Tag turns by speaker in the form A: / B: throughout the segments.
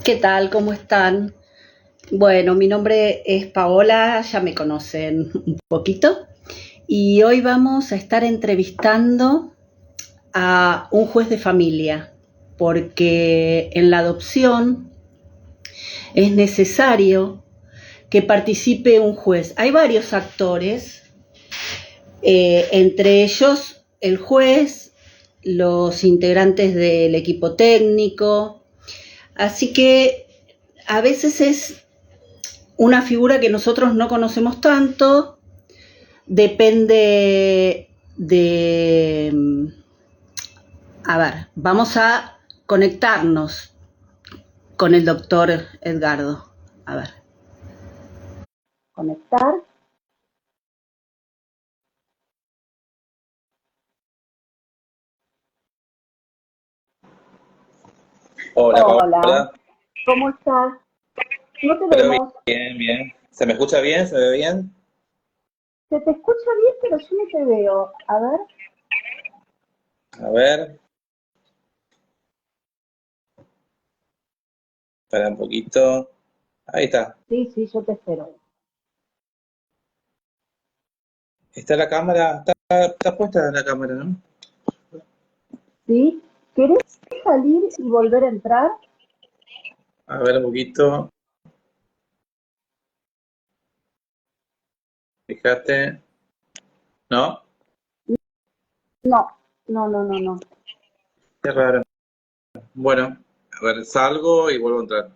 A: ¿Qué tal? ¿Cómo están? Bueno, mi nombre es Paola, ya me conocen un poquito, y hoy vamos a estar entrevistando a un juez de familia, porque en la adopción es necesario que participe un juez. Hay varios actores, entre ellos el juez, los integrantes del equipo técnico, así que a veces es una figura que nosotros no conocemos tanto, depende de... A ver, vamos a conectarnos con el doctor Edgardo. A ver. Conectar.
B: Hola
A: Hola,
B: Paola,
A: ¿cómo estás? No te
B: pero
A: vemos.
B: bien, bien. ¿Se me escucha bien? ¿Se me ve bien?
A: Se te escucha bien, pero yo no te veo. A ver.
B: A ver, espera un poquito. Ahí está.
A: Sí, sí, yo te espero.
B: ¿Está la cámara? Está puesta la cámara, ¿no?
A: ¿Sí? ¿Querés salir y volver a entrar?
B: A ver un poquito. Fíjate. ¿No?
A: No, no, no, no, no.
B: Qué raro. Bueno, a ver, salgo y vuelvo a entrar.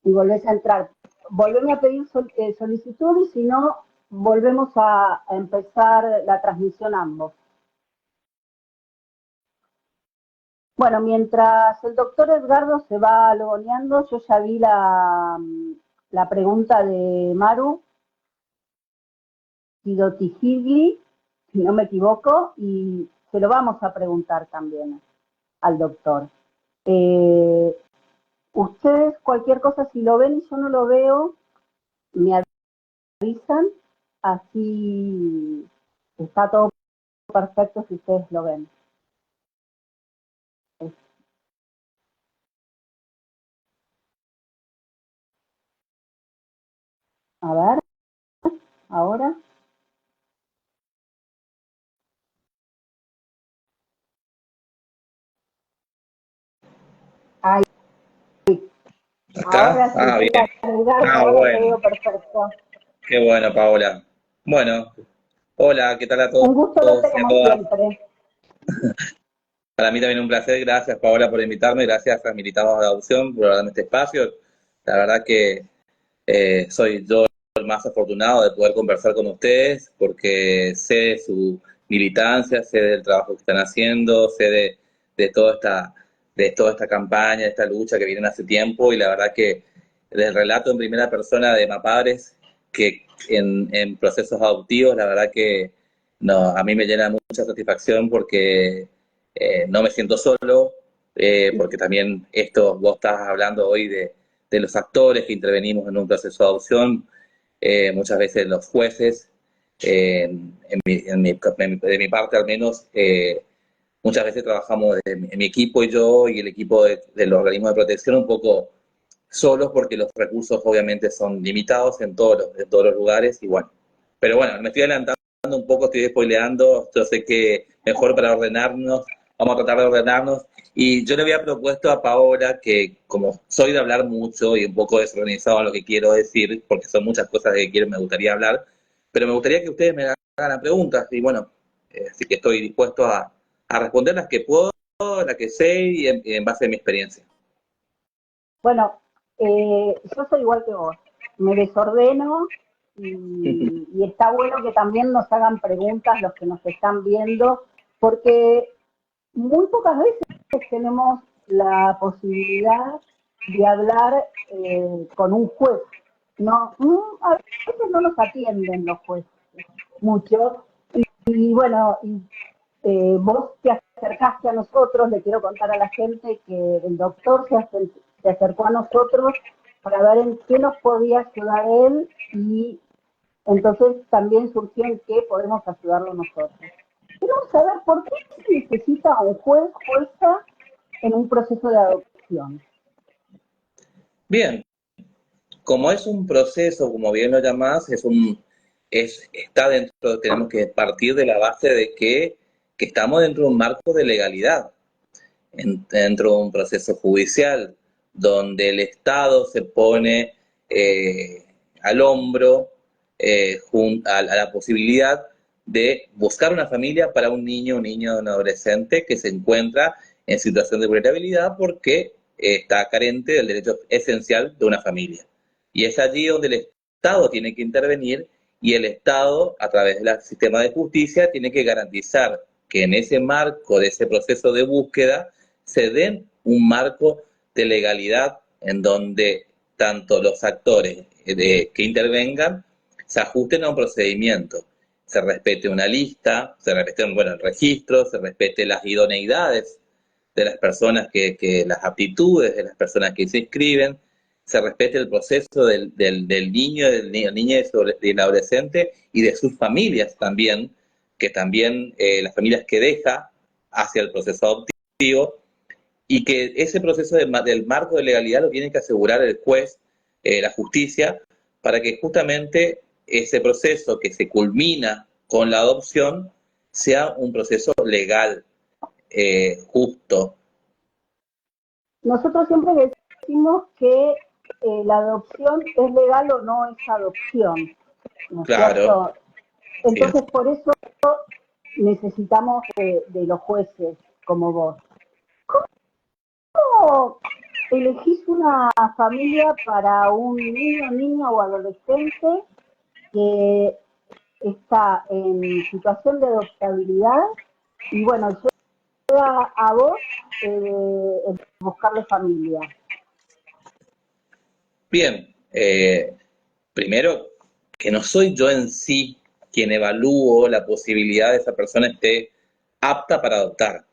A: Y volvés a entrar. Volveme a pedir solicitud y si no, volvemos a empezar la transmisión ambos. Bueno, mientras el doctor Edgardo se va logoneando, yo ya vi la pregunta de Maru Higli, si no me equivoco, y se lo vamos a preguntar también al doctor. Eh, Ustedes, cualquier cosa, si lo ven y yo no lo veo, me avisan, así está todo perfecto si ustedes lo ven. A ver, ahora. Ahí,
B: ¿Acá?
A: ahora sí,
B: Ah,
A: sí,
B: bien.
A: Edgardo,
B: Ah,
A: ahora te
B: bueno.
A: veo perfecto.
B: Qué bueno, Paola. Bueno, hola, ¿qué tal a
A: Un
B: todos
A: gusto verte
B: y a
A: como
B: todas?
A: siempre.
B: Para mí también un placer. Gracias, Paola, por invitarme. Gracias a Militados de Adopción por darme este espacio. La verdad que soy yo el más afortunado de poder conversar con ustedes porque sé de su militancia, sé del trabajo que están haciendo, sé de toda esta campaña, de esta lucha que vienen hace tiempo y la verdad que del relato en primera persona de Mapadres que en procesos adoptivos, la verdad que no, a mí me llena mucha satisfacción porque no me siento solo, porque también esto, vos estás hablando hoy de los actores que intervenimos en un proceso de adopción, muchas veces los jueces, de mi parte al menos, muchas veces trabajamos en mi equipo y yo y el equipo del organismo de protección un poco solos porque los recursos obviamente son limitados en todos los lugares y bueno. Pero bueno, me estoy adelantando un poco, estoy spoileando, yo sé que mejor para ordenarnos, vamos a tratar de ordenarnos. Y yo le había propuesto a Paola que, como soy de hablar mucho y un poco desorganizado en lo que quiero decir, porque son muchas cosas que quiero, me gustaría hablar, pero me gustaría que ustedes me hagan preguntas y bueno, así que estoy dispuesto a responder las que puedo, las que sé y en base a mi experiencia.
A: Bueno, yo soy igual que vos, me desordeno y está bueno que también nos hagan preguntas los que nos están viendo, porque muy pocas veces tenemos la posibilidad de hablar con un juez. No, a veces no nos atienden los jueces mucho. Y bueno, vos te acercaste a nosotros, le quiero contar a la gente que el doctor se acercó a nosotros para ver en qué nos podía ayudar él y entonces también surgió en qué podemos ayudarlo nosotros. Queremos saber por qué se necesita un juez, jueza en un proceso de adopción.
B: Bien, como es un proceso, como bien lo llamás, está dentro, tenemos que partir de la base de que estamos dentro de un marco de legalidad, dentro de un proceso judicial, donde el Estado se pone al hombro a la posibilidad de buscar una familia para un niño, un adolescente que se encuentra en situación de vulnerabilidad porque está carente del derecho esencial de una familia. Y es allí donde el Estado tiene que intervenir y el Estado, a través del sistema de justicia, tiene que garantizar que en ese marco de ese proceso de búsqueda se den un marco de legalidad en donde tanto los actores que intervengan se ajusten a un procedimiento, se respete una lista, se respete el registro, se respete las idoneidades de las personas las aptitudes de las personas que se inscriben, se respete el proceso del niño, niña y del adolescente y de sus familias también, que también las familias que deja hacia el proceso adoptivo, y que ese proceso del marco de legalidad lo tiene que asegurar el juez, la justicia, para que justamente ese proceso que se culmina con la adopción sea un proceso legal, justo.
A: Nosotros siempre decimos que la adopción es legal o no es adopción, ¿no es
B: Claro,
A: cierto?
B: sí.
A: Entonces, por eso necesitamos de los jueces como vos. ¿Cómo elegís una familia para un niño, niña o adolescente que está en situación de adoptabilidad y bueno, llega a vos buscarle familia?
B: Bien, primero, que no soy yo en sí quien evalúo la posibilidad de esa persona esté apta para adoptar,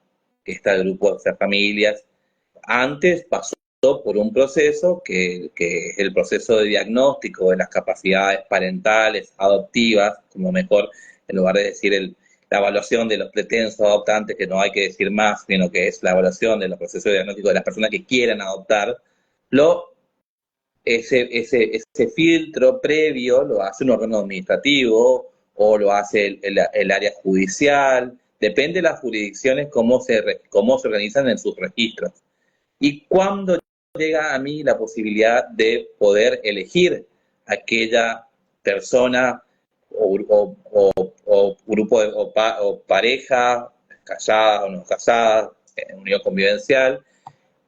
B: que está el grupo de esas familias. Antes pasó por un proceso que es el proceso de diagnóstico de las capacidades parentales, adoptivas, como mejor, en lugar de decir la evaluación de los pretensos adoptantes, que no hay que decir más, sino que es la evaluación de los procesos de diagnóstico de las personas que quieran adoptar, ese filtro previo lo hace un órgano administrativo o lo hace el área judicial, depende de las jurisdicciones cómo se organizan en sus registros. Y cuando llega a mí la posibilidad de poder elegir aquella persona o grupo o pareja, casada o no casada, en unión convivencial,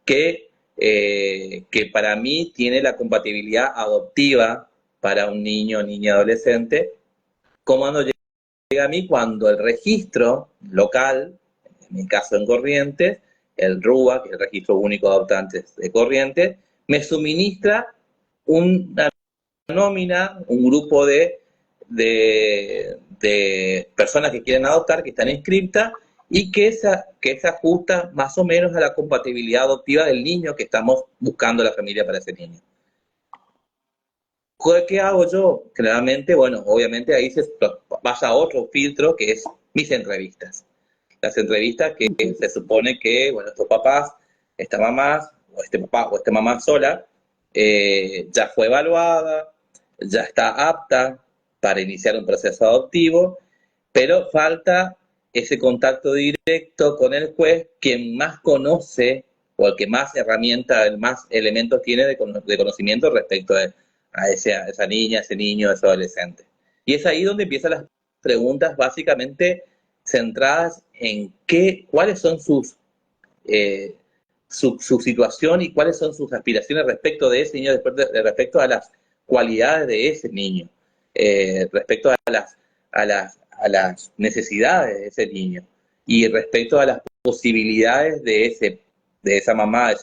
B: que para mí tiene la compatibilidad adoptiva para un niño, niña, adolescente, como llega a mí cuando el registro local, en mi caso en Corrientes, el RUA, que es el Registro Único de Adoptantes de Corrientes, me suministra una nómina, un grupo de personas que quieren adoptar, que están inscritas, y que se ajusta más o menos a la compatibilidad adoptiva del niño que estamos buscando la familia para ese niño. ¿Qué hago yo? Generalmente, bueno, obviamente ahí se pasa a otro filtro que es mis entrevistas. Las entrevistas que se supone que, bueno, estos papás, esta mamá, o este papá o esta mamá sola, ya fue evaluada, ya está apta para iniciar un proceso adoptivo, pero falta ese contacto directo con el juez, quien más conoce o el que más herramientas, más elementos tiene de conocimiento respecto a esa niña, ese niño, ese adolescente. Y es ahí donde empiezan las preguntas básicamente centradas en cuáles son su situación y cuáles son sus aspiraciones respecto de ese niño, respecto a las cualidades de ese niño, respecto a las necesidades de ese niño y respecto a las posibilidades de esa mamá, de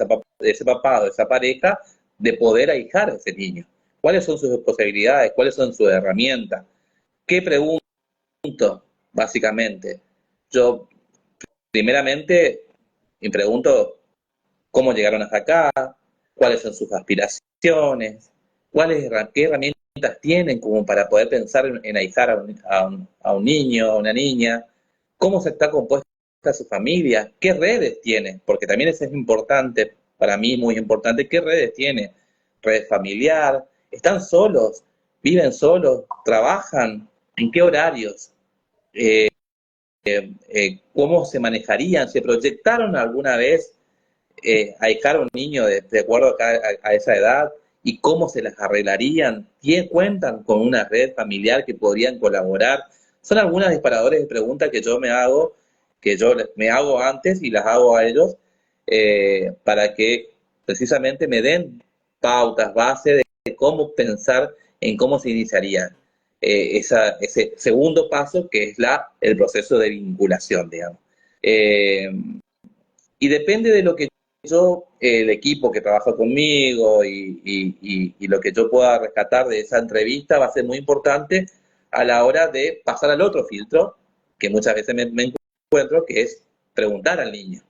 B: ese papá o de esa pareja de poder ahijar a ese niño. ¿Cuáles son sus posibilidades? ¿Cuáles son sus herramientas? ¿Qué pregunto, básicamente? Yo, primeramente, me pregunto cómo llegaron hasta acá, cuáles son sus aspiraciones, qué herramientas tienen como para poder pensar en ahijar a un niño, a una niña, cómo se está compuesta su familia, qué redes tiene, porque también eso es importante, para mí muy importante, qué redes tiene red familiar? ¿Están solos? ¿Viven solos? ¿Trabajan? ¿En qué horarios? ¿Cómo se manejarían? ¿Se proyectaron alguna vez a dejar a un niño de acuerdo a esa edad? ¿Y cómo se las arreglarían? ¿Cuentan con una red familiar que podrían colaborar? Son algunos disparadores de preguntas que yo me hago, que yo me hago antes y las hago a ellos, para que precisamente me den pautas, base de cómo pensar en cómo se iniciaría ese segundo paso, que es el proceso de vinculación, digamos. Eh, y depende de lo que el equipo que trabaja conmigo y lo que yo pueda rescatar de esa entrevista va a ser muy importante a la hora de pasar al otro filtro, que muchas veces me encuentro, que es preguntar al niño.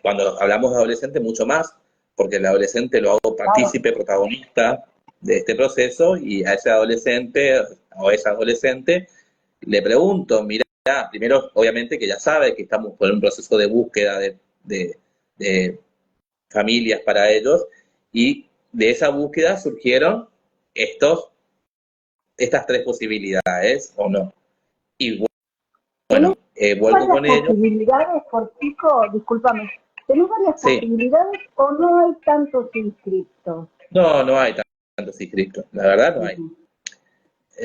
B: Cuando hablamos de adolescente, mucho más, porque el adolescente lo hago partícipe, protagonista de este proceso, y a ese adolescente o a esa adolescente le pregunto, mira, primero, obviamente que ya sabe que estamos por un proceso de búsqueda de familias para ellos, y de esa búsqueda surgieron estas tres posibilidades, ¿o no? Y bueno, vuelvo con ellos.
A: ¿Posibilidades por chico? Discúlpame. ¿Tenés varias posibilidades o no hay tantos inscriptos?
B: No hay tantos inscriptos, la verdad no hay.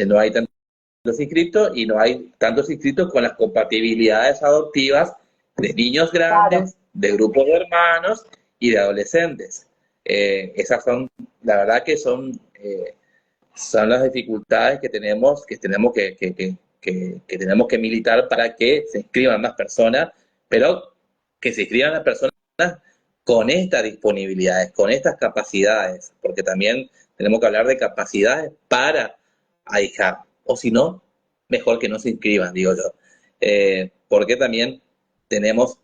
B: No hay tantos inscritos, y no hay tantos inscritos con las compatibilidades adoptivas de niños grandes, de grupos de hermanos y de adolescentes. Esas son, la verdad que son las dificultades que tenemos que tenemos que militar para que se inscriban más personas, pero que se inscriban las personas con estas disponibilidades, con estas capacidades, porque también tenemos que hablar de capacidades para ahijar, o si no, mejor que no se inscriban, digo yo, porque también tenemos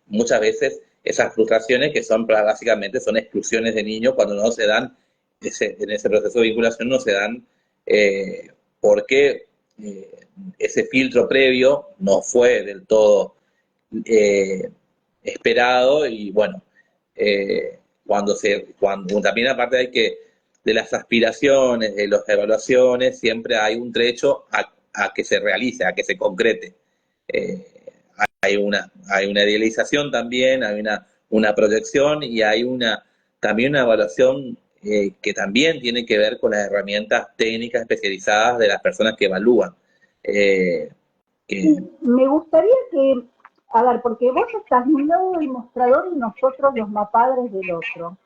B: muchas veces esas frustraciones que son básicamente son exclusiones de niños cuando no se dan, en ese proceso de vinculación no se dan, porque ese filtro previo no fue del todo esperado, y bueno, cuando también, aparte hay que, de las aspiraciones, de las evaluaciones, siempre hay un trecho a que se realice, a que se concrete. Hay una idealización también, hay una proyección, y hay también una evaluación que también tiene que ver con las herramientas técnicas especializadas de las personas que evalúan.
A: Me gustaría que, a ver, porque vos estás de un lado del mostrador y nosotros los mapadres del otro.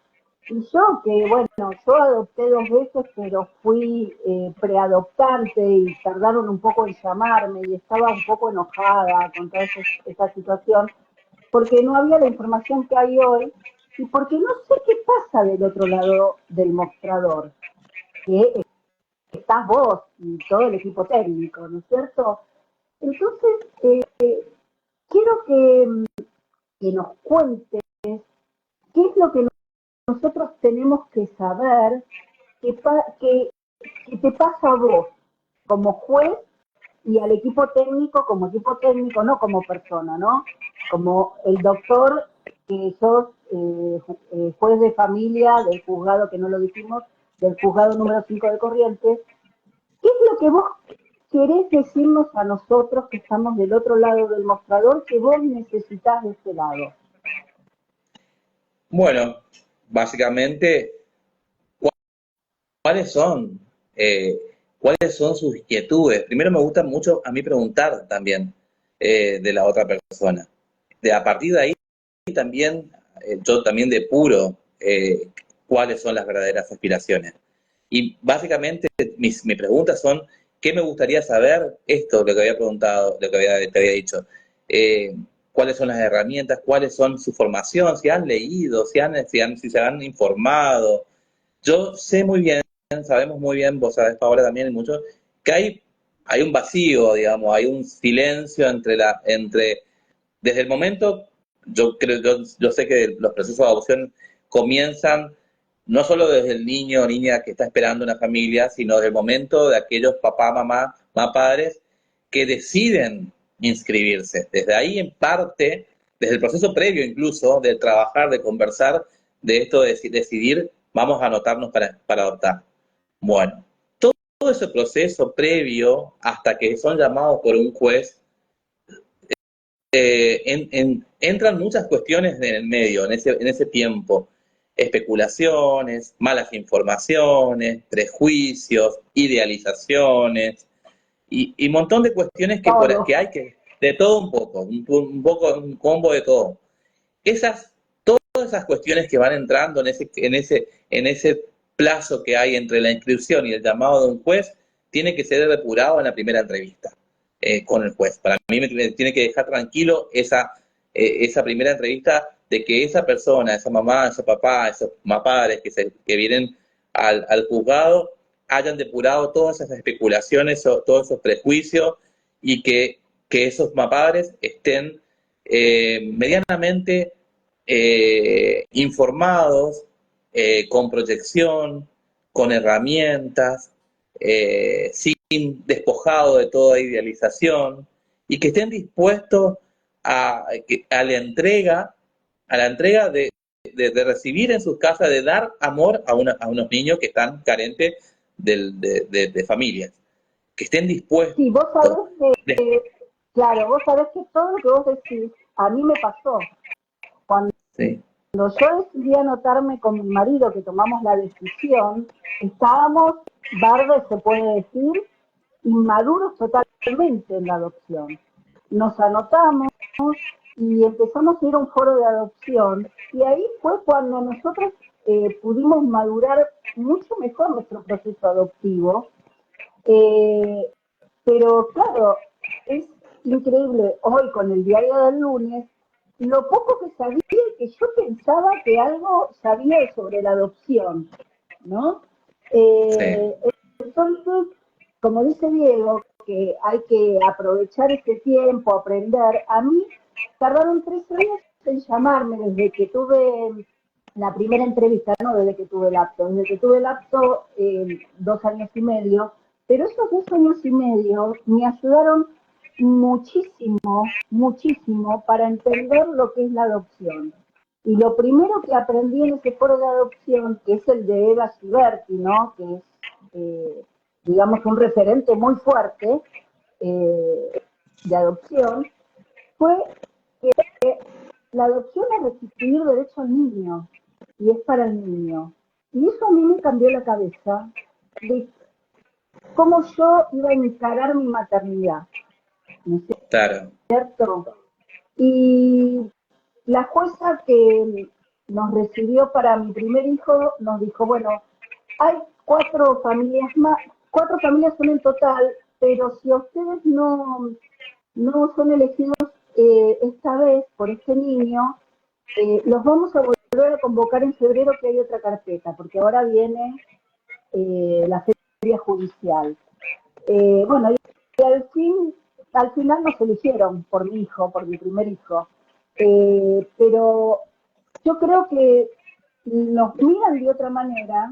A: Y yo, que bueno, yo adopté 2 veces, pero fui preadoptante y tardaron un poco en llamarme y estaba un poco enojada con toda esa situación, porque no había la información que hay hoy y porque no sé qué pasa del otro lado del mostrador, que estás vos y todo el equipo técnico, ¿no es cierto? Entonces, quiero que nos cuentes qué es lo que nosotros tenemos que saber que te pasa a vos como juez y al equipo técnico como equipo técnico, no como persona, ¿no? Como el doctor que sos juez de familia del juzgado, que no lo dijimos, del juzgado número 5 de Corrientes. ¿Qué es lo que vos querés decirnos a nosotros que estamos del otro lado del mostrador que vos necesitás de este lado?
B: Bueno, básicamente, ¿cuáles son sus inquietudes? Primero, me gusta mucho a mí preguntar también de la otra persona. A partir de ahí también, yo también depuro cuáles son las verdaderas aspiraciones. Y básicamente mis preguntas son: ¿qué me gustaría saber? Esto, lo que había preguntado, lo que te había dicho. ¿Cuáles son las herramientas? ¿Cuáles son su formación? ¿Si han leído? ¿Si se han informado? Yo sé muy bien, sabemos muy bien, vos sabés, Paola, también, y mucho, que hay un vacío, digamos, hay un silencio desde el momento. Yo sé que los procesos de adopción comienzan no solo desde el niño o niña que está esperando una familia, sino desde el momento de aquellos papá, mamá, padres que deciden inscribirse. Desde ahí, en parte, desde el proceso previo incluso, de trabajar, de conversar, de esto de decidir, vamos a anotarnos para adoptar. Bueno, todo ese proceso previo hasta que son llamados por un juez, entran muchas cuestiones en el medio, en ese tiempo. Especulaciones, malas informaciones, prejuicios, idealizaciones y un montón de cuestiones que hay que, de todo un poco, un combo de todo. Todas esas cuestiones que van entrando en ese plazo que hay entre la inscripción y el llamado de un juez, tiene que ser depurado en la primera entrevista con el juez. Para mí me tiene que dejar tranquilo esa primera entrevista de que esa persona, esa mamá, ese papá, esos padres que vienen al juzgado, hayan depurado todas esas especulaciones, todos esos prejuicios, y que esos padres estén medianamente informados, con proyección, con herramientas, sin despojado de toda idealización, y que estén dispuestos a la entrega de recibir en sus casas, de dar amor a unos niños que están carentes de familias, que estén dispuestos.
A: Sí, vos sabés que, claro, vos sabés que todo lo que vos decís, a mí me pasó. Cuando
B: Sí.
A: yo decidí anotarme con mi marido, que tomamos la decisión, estábamos, Barbe se puede decir, inmaduros totalmente en la adopción. Nos anotamos y empezamos a ir a un foro de adopción, y ahí fue cuando nosotros pudimos madurar mucho mejor nuestro proceso adoptivo. Pero claro, es increíble hoy con el diario del lunes lo poco que sabía, que yo pensaba que algo sabía sobre la adopción, ¿no?
B: Sí.
A: Entonces, como dice Diego, que hay que aprovechar este tiempo, aprender. A mí tardaron 3 años en llamarme desde que tuve la primera entrevista, no desde que tuve el apto, desde que tuve el apto 2 años y medio, pero esos 2 años y medio me ayudaron muchísimo, muchísimo para entender lo que es la adopción. Y lo primero que aprendí en ese foro de adopción, que es el de Eva Giberti, ¿no? Que es, digamos, un referente muy fuerte de adopción, fue que la adopción es restituir derecho al niño, y es para el niño. Y eso a mí me cambió la cabeza de cómo yo iba a encarar mi maternidad, ¿no es
B: Claro.
A: cierto? Y la jueza que nos recibió para mi primer hijo nos dijo, bueno, hay 4 familias más, 4 familias son en total, pero si ustedes no son elegidos esta vez por este niño, los vamos a volver a convocar en febrero, que hay otra carpeta, porque ahora viene la feria judicial. Bueno, y al final nos eligieron por mi hijo, por mi primer hijo. Pero yo creo que nos miran de otra manera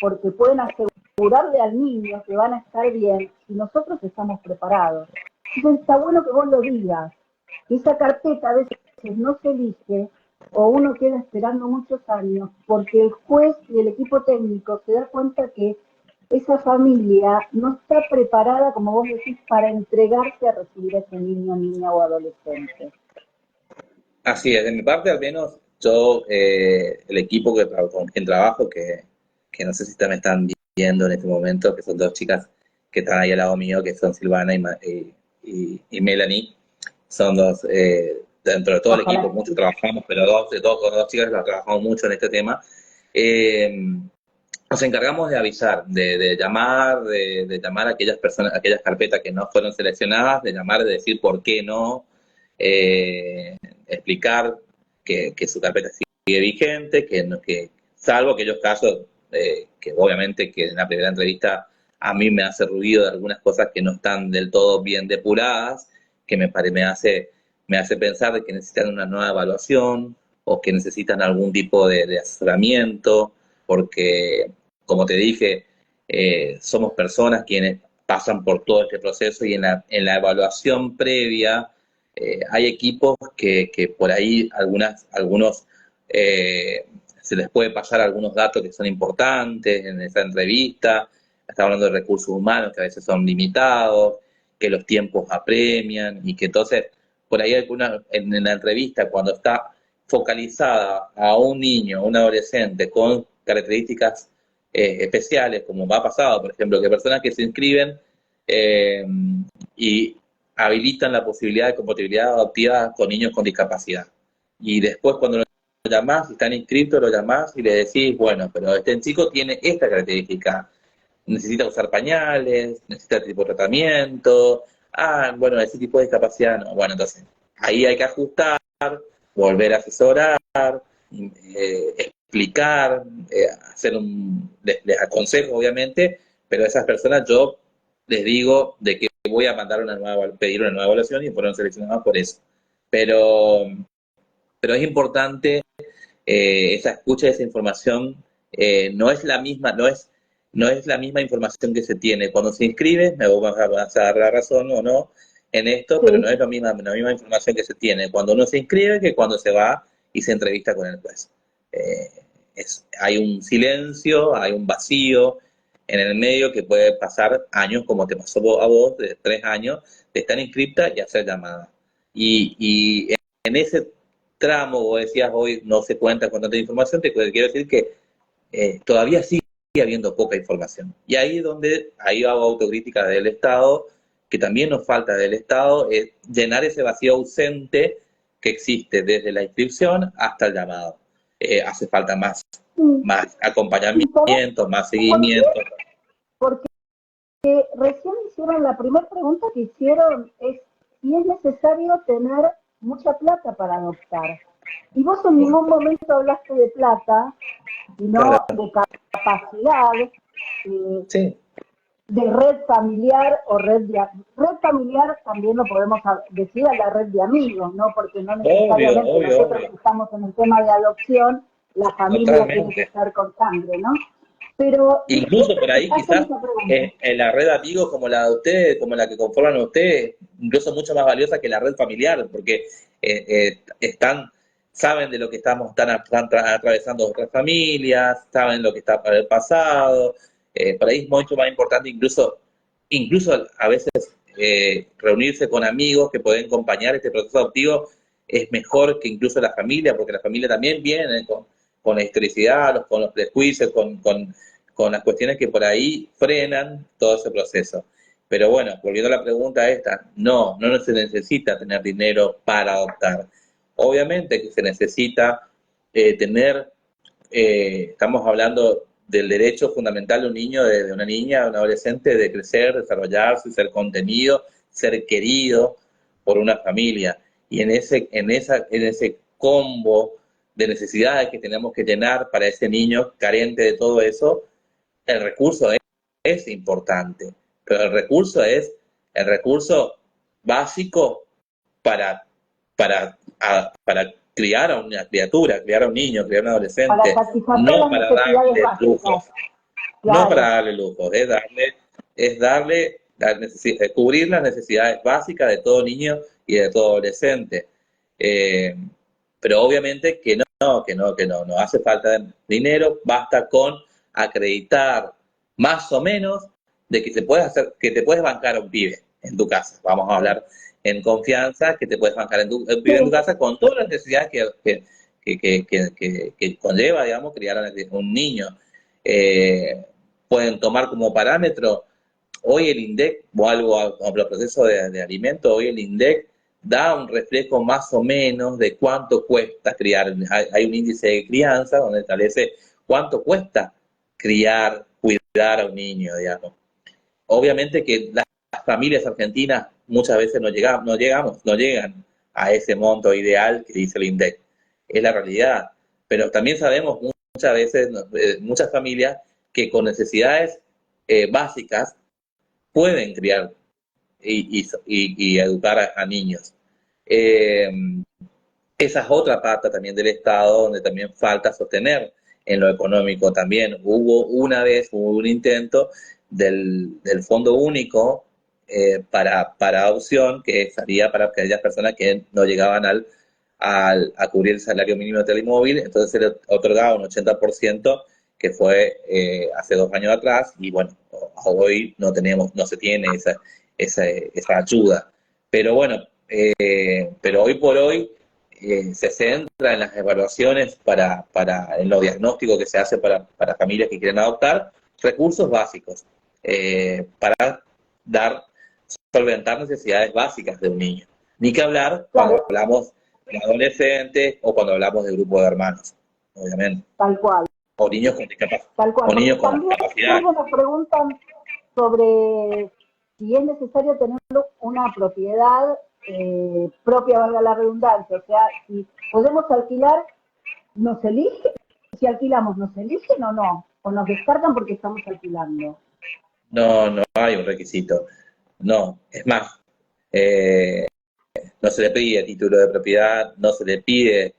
A: porque pueden asegurarle al niño que van a estar bien si nosotros estamos preparados. Entonces está bueno que vos lo digas, que esa carpeta a veces no se elige o uno queda esperando muchos años porque el juez y el equipo técnico se da cuenta que esa familia no está preparada, como vos decís, para entregarse a recibir a ese niño, niña o adolescente.
B: Así es, de mi parte al menos, yo, el equipo con quien trabajo, que no sé si me están viendo en este momento, que son 2 chicas que están ahí al lado mío, que son Silvana y Melanie, son dos, dentro de todo el equipo, mucho trabajamos, pero con 2 chicas trabajamos mucho en este tema. Nos encargamos de avisar, de llamar, de llamar a aquellas personas, a aquellas carpetas que no fueron seleccionadas, de llamar, de decir por qué no, explicar que su carpeta sigue vigente, que salvo aquellos casos que obviamente que en la primera entrevista a mí me hace ruido de algunas cosas que no están del todo bien depuradas, que me hace pensar de que necesitan una nueva evaluación o que necesitan algún tipo de asesoramiento, porque, como te dije, somos personas quienes pasan por todo este proceso, y en la evaluación previa hay equipos que por ahí algunos se les puede pasar algunos datos que son importantes en esa entrevista. Está hablando de recursos humanos que a veces son limitados, que los tiempos apremian y que entonces por ahí en la entrevista cuando está focalizada a un niño, a un adolescente con características especiales, como ha pasado, por ejemplo, que personas que se inscriben y habilitan la posibilidad de compatibilidad adoptiva con niños con discapacidad. Y después cuando lo llamás, si están inscritos, lo llamás y le decís, bueno, pero este chico tiene esta característica, necesita usar pañales, necesita este tipo de tratamiento, bueno, ese tipo de discapacidad no. Bueno, entonces, ahí hay que ajustar, volver a asesorar, explicar, les aconsejo obviamente, pero a esas personas yo les digo de que voy a mandar pedir una nueva evaluación y fueron seleccionados por eso. Pero es importante esa escucha de esa información, no es la misma, no es la misma información que se tiene. Cuando se inscribe, me vas a dar la razón o no en esto, pero no es la misma información que se tiene cuando uno se inscribe que cuando se va y se entrevista con el juez. Hay un silencio, hay un vacío en el medio que puede pasar años, como te pasó a vos, de 3 años, de estar inscripta y hacer llamada. Y en ese tramo, vos decías hoy, no se cuenta con tanta información, te quiero decir que todavía sigue habiendo poca información. Y ahí es donde ahí hago autocrítica del Estado, que también nos falta del Estado, es llenar ese vacío ausente que existe desde la inscripción hasta el llamado. Hace falta más acompañamiento, más seguimiento.
A: Porque recién hicieron la primera pregunta que hicieron es si es necesario tener mucha plata para adoptar. Y vos en ningún momento hablaste de plata, sino de capacidad,
B: sí,
A: de red familiar o red familiar también lo podemos decir a la red de amigos, ¿no? Porque no necesariamente nosotros que estamos en el tema de adopción, la familia tiene que estar con sangre, ¿no? Pero
B: incluso por ahí quizás en la red de amigos como la de ustedes, como la que conforman ustedes, incluso mucho más valiosa que la red familiar, porque saben de lo que están atravesando otras familias, saben lo que está para el pasado, por ahí es mucho más importante incluso a veces reunirse con amigos que pueden acompañar este proceso adoptivo es mejor que incluso la familia, porque la familia también viene con la historicidad, con los prejuicios, con las cuestiones que por ahí frenan todo ese proceso. Pero bueno, volviendo a la pregunta esta, no se necesita tener dinero para adoptar. Obviamente que se necesita estamos hablando del derecho fundamental de un niño, de una niña, de un adolescente, de crecer, desarrollarse, ser contenido, ser querido por una familia. Y en ese combo de necesidades que tenemos que llenar para ese niño carente de todo eso, el recurso es importante, pero el recurso es el recurso básico para criar a una criatura, criar a un niño, criar a un adolescente, no para darle lujos, no para darle lujos, es darle cubrir las necesidades básicas de todo niño y de todo adolescente. Pero obviamente que no hace falta dinero, basta con acreditar más o menos de que te puedes bancar a un pibe en tu casa. Vamos a hablar en confianza, que te puedes bancar a un pibe en tu casa con todas las necesidades que conlleva, digamos, criar a un niño. Pueden tomar como parámetro hoy el INDEC o algo como el proceso de alimento, hoy el INDEC da un reflejo más o menos de cuánto cuesta criar. Hay un índice de crianza donde establece cuánto cuesta criar, cuidar a un niño, digamos. Obviamente que las familias argentinas muchas veces no llegan a ese monto ideal que dice el INDEC. Es la realidad. Pero también sabemos muchas veces, muchas familias que con necesidades básicas pueden criar y educar a niños. Esa es otra parte también del Estado donde también falta sostener en lo económico también. Hubo un intento del Fondo Único para adopción que salía para aquellas personas que no llegaban a cubrir el salario mínimo de Telemóvil, entonces se le otorgaba un 80%, que fue hace 2 años atrás, y bueno, hoy no se tiene esa ayuda. Pero bueno, pero hoy por hoy se centra en las evaluaciones en los diagnósticos que se hace para familias que quieren adoptar, recursos básicos para solventar necesidades básicas de un niño. Ni que hablar cuando
A: Claro,
B: hablamos de adolescentes o cuando hablamos de grupo de hermanos, obviamente.
A: tal cual,
B: O niños con
A: tal cual.
B: o
A: Porque
B: niños con
A: también
B: discapacidad.
A: surge una pregunta sobre si es necesario tener una propiedad propia, valga la redundancia. O sea, si podemos alquilar, ¿nos eligen? Si alquilamos, ¿nos eligen o no? ¿O nos descartan porque estamos alquilando?
B: No, no hay un requisito. No, es más, eh, no se le pide título de propiedad, no se le pide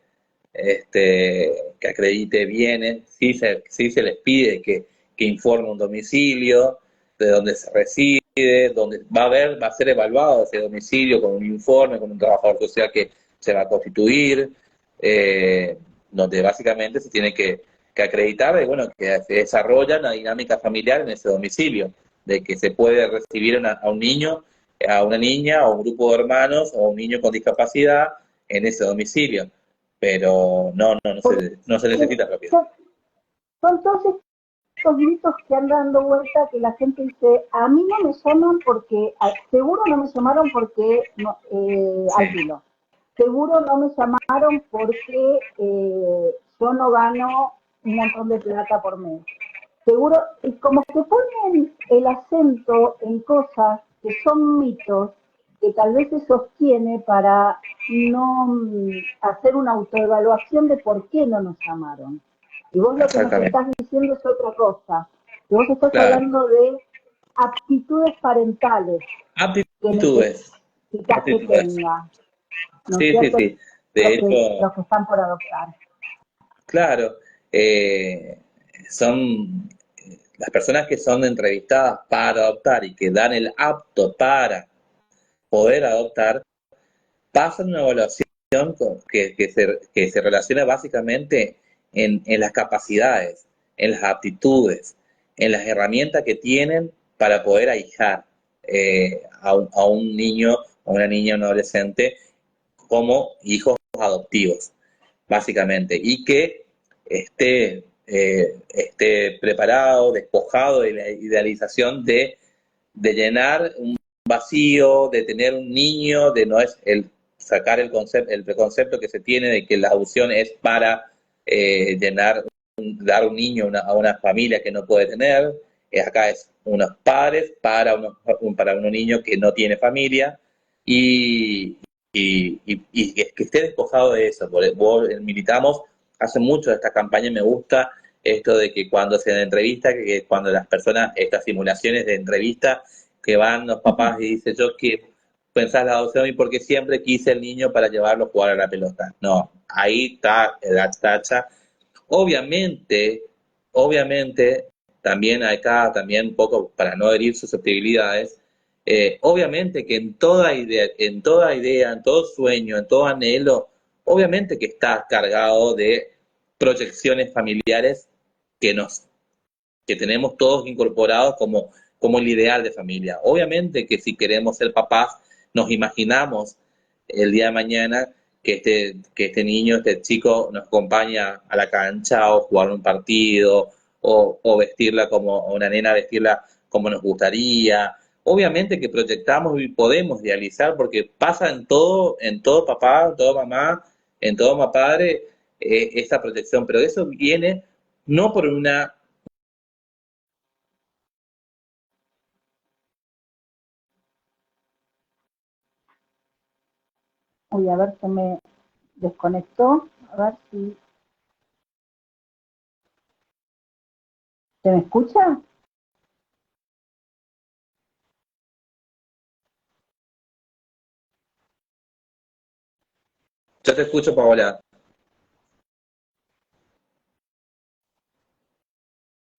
B: que acredite bienes, sí se les pide que informe un domicilio, de dónde se reside, donde va a ser evaluado ese domicilio con un informe, con un trabajador social que se va a constituir, donde básicamente se tiene que acreditar de, bueno, que se desarrolla una dinámica familiar en ese domicilio, de que se puede recibir a un niño, a una niña, o un grupo de hermanos, o un niño con discapacidad en ese domicilio. Pero
A: Porque
B: no se necesita propiedad.
A: son todos estos mitos que andan dando vuelta que la gente dice, a mí no me llaman porque, seguro no me llamaron porque no,
B: Sí,
A: alquilo. Seguro no me llamaron porque yo no gano un montón de plata por mes. Seguro, y como que ponen el acento en cosas que son mitos que tal vez se sostiene para no hacer una autoevaluación de por qué no nos llamaron. Y vos lo que nos
B: exactamente.
A: estás diciendo es otra cosa. Que vos estás
B: Claro.
A: hablando de aptitudes parentales que
B: Aptitudes.
A: necesitas que
B: Aptitudes.
A: tenga, ¿no es
B: Sí, sí,
A: cierto?
B: sí. De
A: Los
B: hecho,
A: que están por adoptar.
B: claro, eh, son las personas que son entrevistadas para adoptar y que dan el apto para poder adoptar, pasan una evaluación que se relaciona básicamente en las capacidades, en las aptitudes, en las herramientas que tienen para poder ahijar a un niño, a una niña, a un adolescente como hijos adoptivos, básicamente, y que esté preparado, despojado de la idealización de llenar un vacío, de tener un niño, de no es sacar el preconcepto que se tiene de que la adopción es para dar un niño a una familia que no puede tener. Acá es unos padres para unos niños que no tiene familia y, y que esté despojado de eso. Vos militamos hace mucho esta campaña y me gusta esto de que cuando se entrevista, que cuando las personas, estas simulaciones de entrevista, que van los papás y dicen, yo quiero pensar la adopción y porque siempre quise el niño para llevarlo a jugar a la pelota. No, ahí está la tacha. Obviamente, obviamente, también acá, también un poco para no herir susceptibilidades, obviamente que en todo sueño, en todo anhelo, obviamente que está cargado de proyecciones familiares que que tenemos todos incorporados como el ideal de familia. Obviamente que si queremos ser papás, nos imaginamos el día de mañana que este niño, este chico nos acompaña a la cancha o jugar un partido o vestirla como una nena, vestirla como nos gustaría. Obviamente que proyectamos y podemos idealizar porque pasa en todo papá, en todo mamá, en todo padre, esa proyección, pero eso viene no por una.
A: Uy, a ver, se me desconectó. A ver si se me escucha.
B: Yo te escucho, Paola.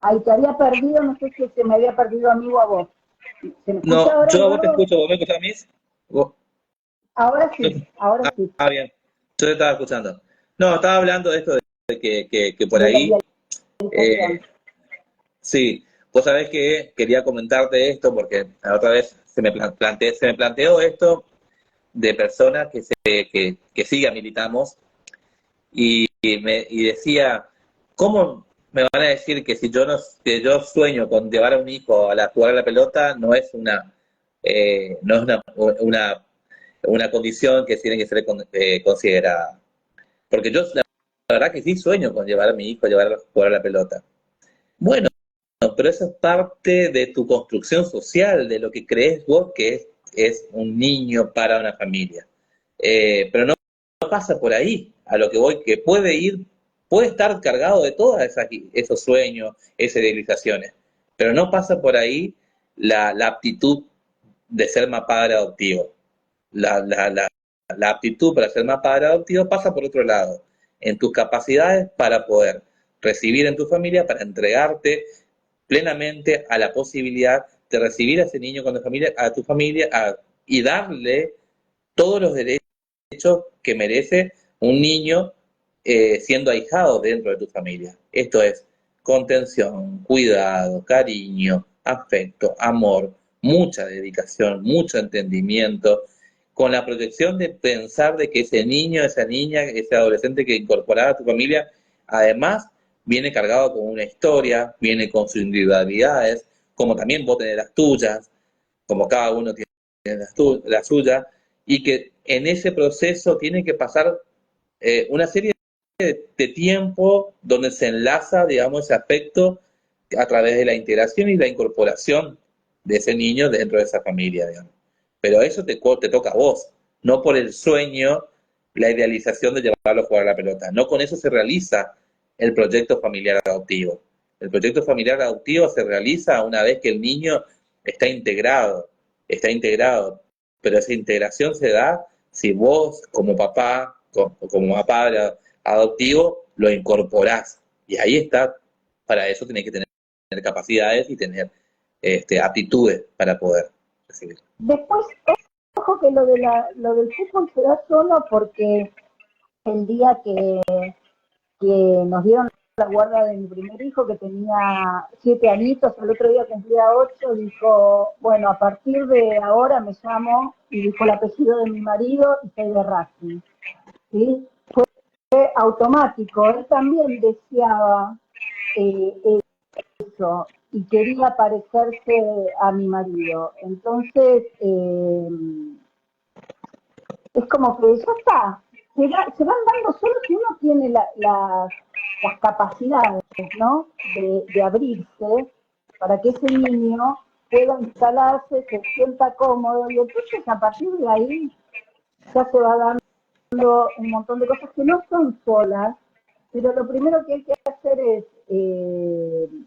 A: Ahí te había perdido, no sé si se me había perdido a mí o a vos. ¿Se me escucha
B: No,
A: ahora,
B: yo a vos te
A: Eduardo?
B: escucho, ¿vos me escuchás a mí? Vos-
A: Ahora
B: yo-
A: sí, ahora sí.
B: bien. Yo te estaba escuchando. No, estaba hablando de esto de que por
A: de la
B: ahí,
A: idealización.
B: eh, sí, vos sabés que quería comentarte esto porque la otra vez se me planteó esto de personas que sí militamos y decía, ¿cómo me van a decir que si yo no, que yo sueño con llevar a un hijo a jugar a la pelota no es no es una condición que tiene que ser considerada? Porque yo la verdad que sí sueño con llevar a mi hijo a llevar a jugar a la pelota. Bueno, pero eso es parte de tu construcción social, de lo que crees vos que es un niño para una familia. Pero no pasa por ahí, a lo que voy, que puede estar cargado de todos esos sueños, esas idealizaciones, pero no pasa por ahí la aptitud de ser más padre adoptivo. La, la, la, la aptitud para ser más padre adoptivo pasa por otro lado, en tus capacidades para poder recibir en tu familia, para entregarte plenamente a la posibilidad de recibir a ese niño con tu familia, y darle todos los derechos que merece un niño siendo ahijado dentro de tu familia. Esto es contención, cuidado, cariño, afecto, amor, mucha dedicación, mucho entendimiento, con la proyección de pensar de que ese niño, esa niña, ese adolescente que incorporaba a tu familia, además viene cargado con una historia, viene con sus individualidades, como también vos tenés las tuyas, como cada uno tiene la suya, y que en ese proceso tiene que pasar una serie de tiempo donde se enlaza, digamos, ese aspecto a través de la integración y la incorporación de ese niño dentro de esa familia, digamos. Pero eso te toca a vos, no por el sueño, la idealización de llevarlo a jugar a la pelota. No con eso se realiza el proyecto familiar adoptivo. El proyecto familiar adoptivo se realiza una vez que el niño está integrado, está integrado, pero esa integración se da si vos como papá o como padre adoptivo lo incorporás. Y ahí está, para eso tenés que tener capacidades y tener aptitudes para poder recibir.
A: Después, ojo que lo del fútbol se da solo porque el día que nos dieron la guarda de mi primer hijo, que tenía 7 añitos, al otro día cumplía 8, dijo, bueno, a partir de ahora me llamo, y dijo el apellido de mi marido, y soy de Racing. ¿Sí? Fue automático, él también deseaba eh, eso, y quería parecerse a mi marido. Entonces, es como que ya está, se van dando solo si uno tiene las capacidades, ¿no? De abrirse para que ese niño pueda instalarse, se sienta cómodo, y entonces a partir de ahí ya se va dando un montón de cosas que no son solas, pero lo primero que hay que hacer es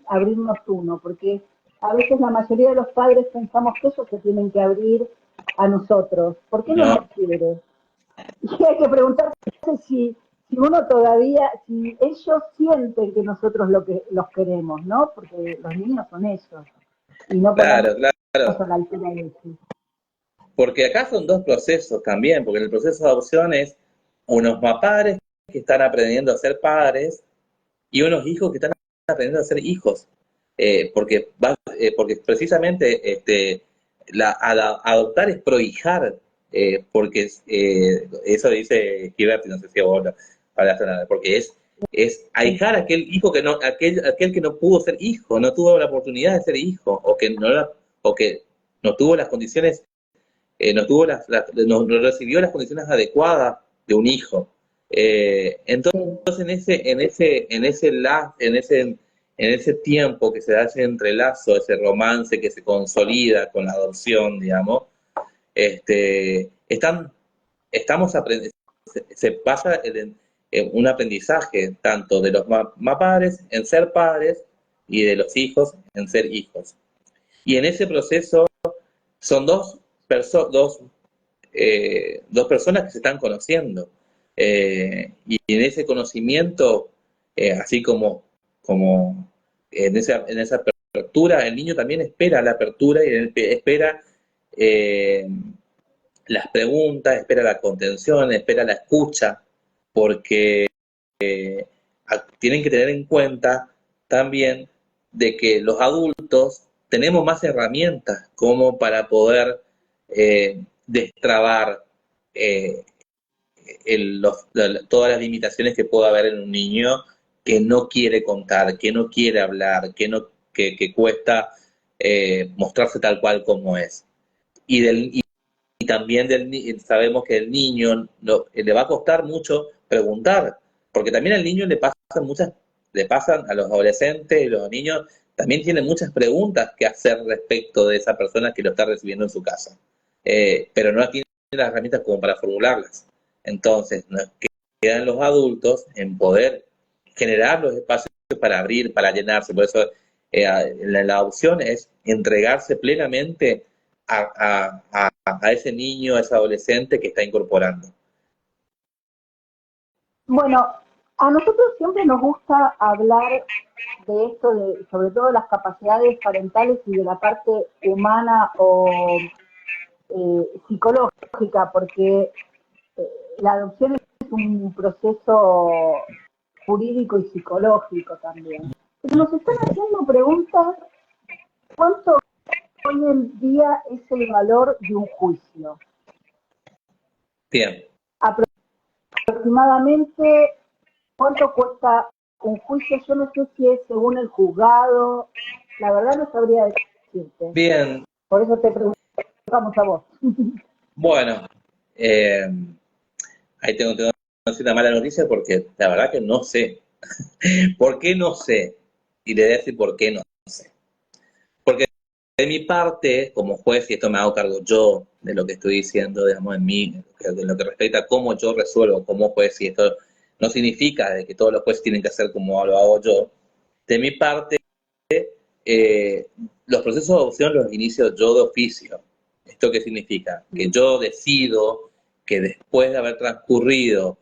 A: abrirnos uno, porque a veces la mayoría de los padres pensamos que ellos se tienen que abrir a nosotros. ¿Por qué no nos
B: No,
A: quiere? Y hay que preguntarse si uno todavía, si ellos sienten que nosotros los queremos, ¿no? Porque los niños son ellos y no ponemos
B: claro, claro.
A: a la altura de ellos.
B: Porque acá son dos procesos también, porque en el proceso de adopción es unos padres que están aprendiendo a ser padres y unos hijos que están aprendiendo a ser hijos. Porque precisamente adoptar es prohijar, porque eso dice Gilbert, no sé si vos hablaste nada, porque es ahijar a aquel hijo aquel que no pudo ser hijo, no tuvo la oportunidad de ser hijo, o que no tuvo las condiciones, no recibió las condiciones adecuadas de un hijo. Entonces, en ese tiempo que se da ese entrelazo, ese romance que se consolida con la adopción, digamos, están, estamos aprendiendo, se pasa en un aprendizaje tanto de los padres en ser padres y de los hijos en ser hijos. Y en ese proceso son dos personas que se están conociendo. Y en ese conocimiento, así como en esa apertura, el niño también espera la apertura y espera las preguntas, espera la contención, espera la escucha, porque tienen que tener en cuenta también de que los adultos tenemos más herramientas como para poder destrabar eh, todas las limitaciones que pueda haber en un niño que no quiere contar, que no quiere hablar, que cuesta mostrarse tal cual como es. Y también sabemos que el niño le va a costar mucho preguntar, porque también al niño le pasan a los adolescentes y los niños, también tienen muchas preguntas que hacer respecto de esa persona que lo está recibiendo en su casa, pero no tienen las herramientas como para formularlas. Entonces, nos quedan los adultos en poder generar los espacios para abrir, para llenarse. Por eso la opción es entregarse plenamente a ese niño, a ese adolescente que está incorporando.
A: Bueno, a nosotros siempre nos gusta hablar de esto, sobre todo de las capacidades parentales y de la parte humana o psicológica, porque la adopción es un proceso jurídico y psicológico también. Pero nos están haciendo preguntas, ¿cuánto hoy en día es el valor de un juicio?
B: Bien.
A: Aproximadamente, ¿cuánto cuesta un juicio? Yo no sé si es según el juzgado, la verdad no sabría decirte.
B: Bien.
A: Por eso te preguntamos a vos.
B: Bueno, ahí tengo una mala noticia porque la verdad que no sé. ¿Por qué no sé? Y le voy a decir por qué no sé. Porque de mi parte, como juez, y esto me hago cargo yo de lo que estoy diciendo, digamos, en mí, de lo que respecta a cómo yo resuelvo como juez, y esto no significa de que todos los jueces tienen que hacer como lo hago yo. De mi parte, los procesos de adopción los inicio yo de oficio. ¿Esto qué significa? Que yo decido que después de haber transcurrido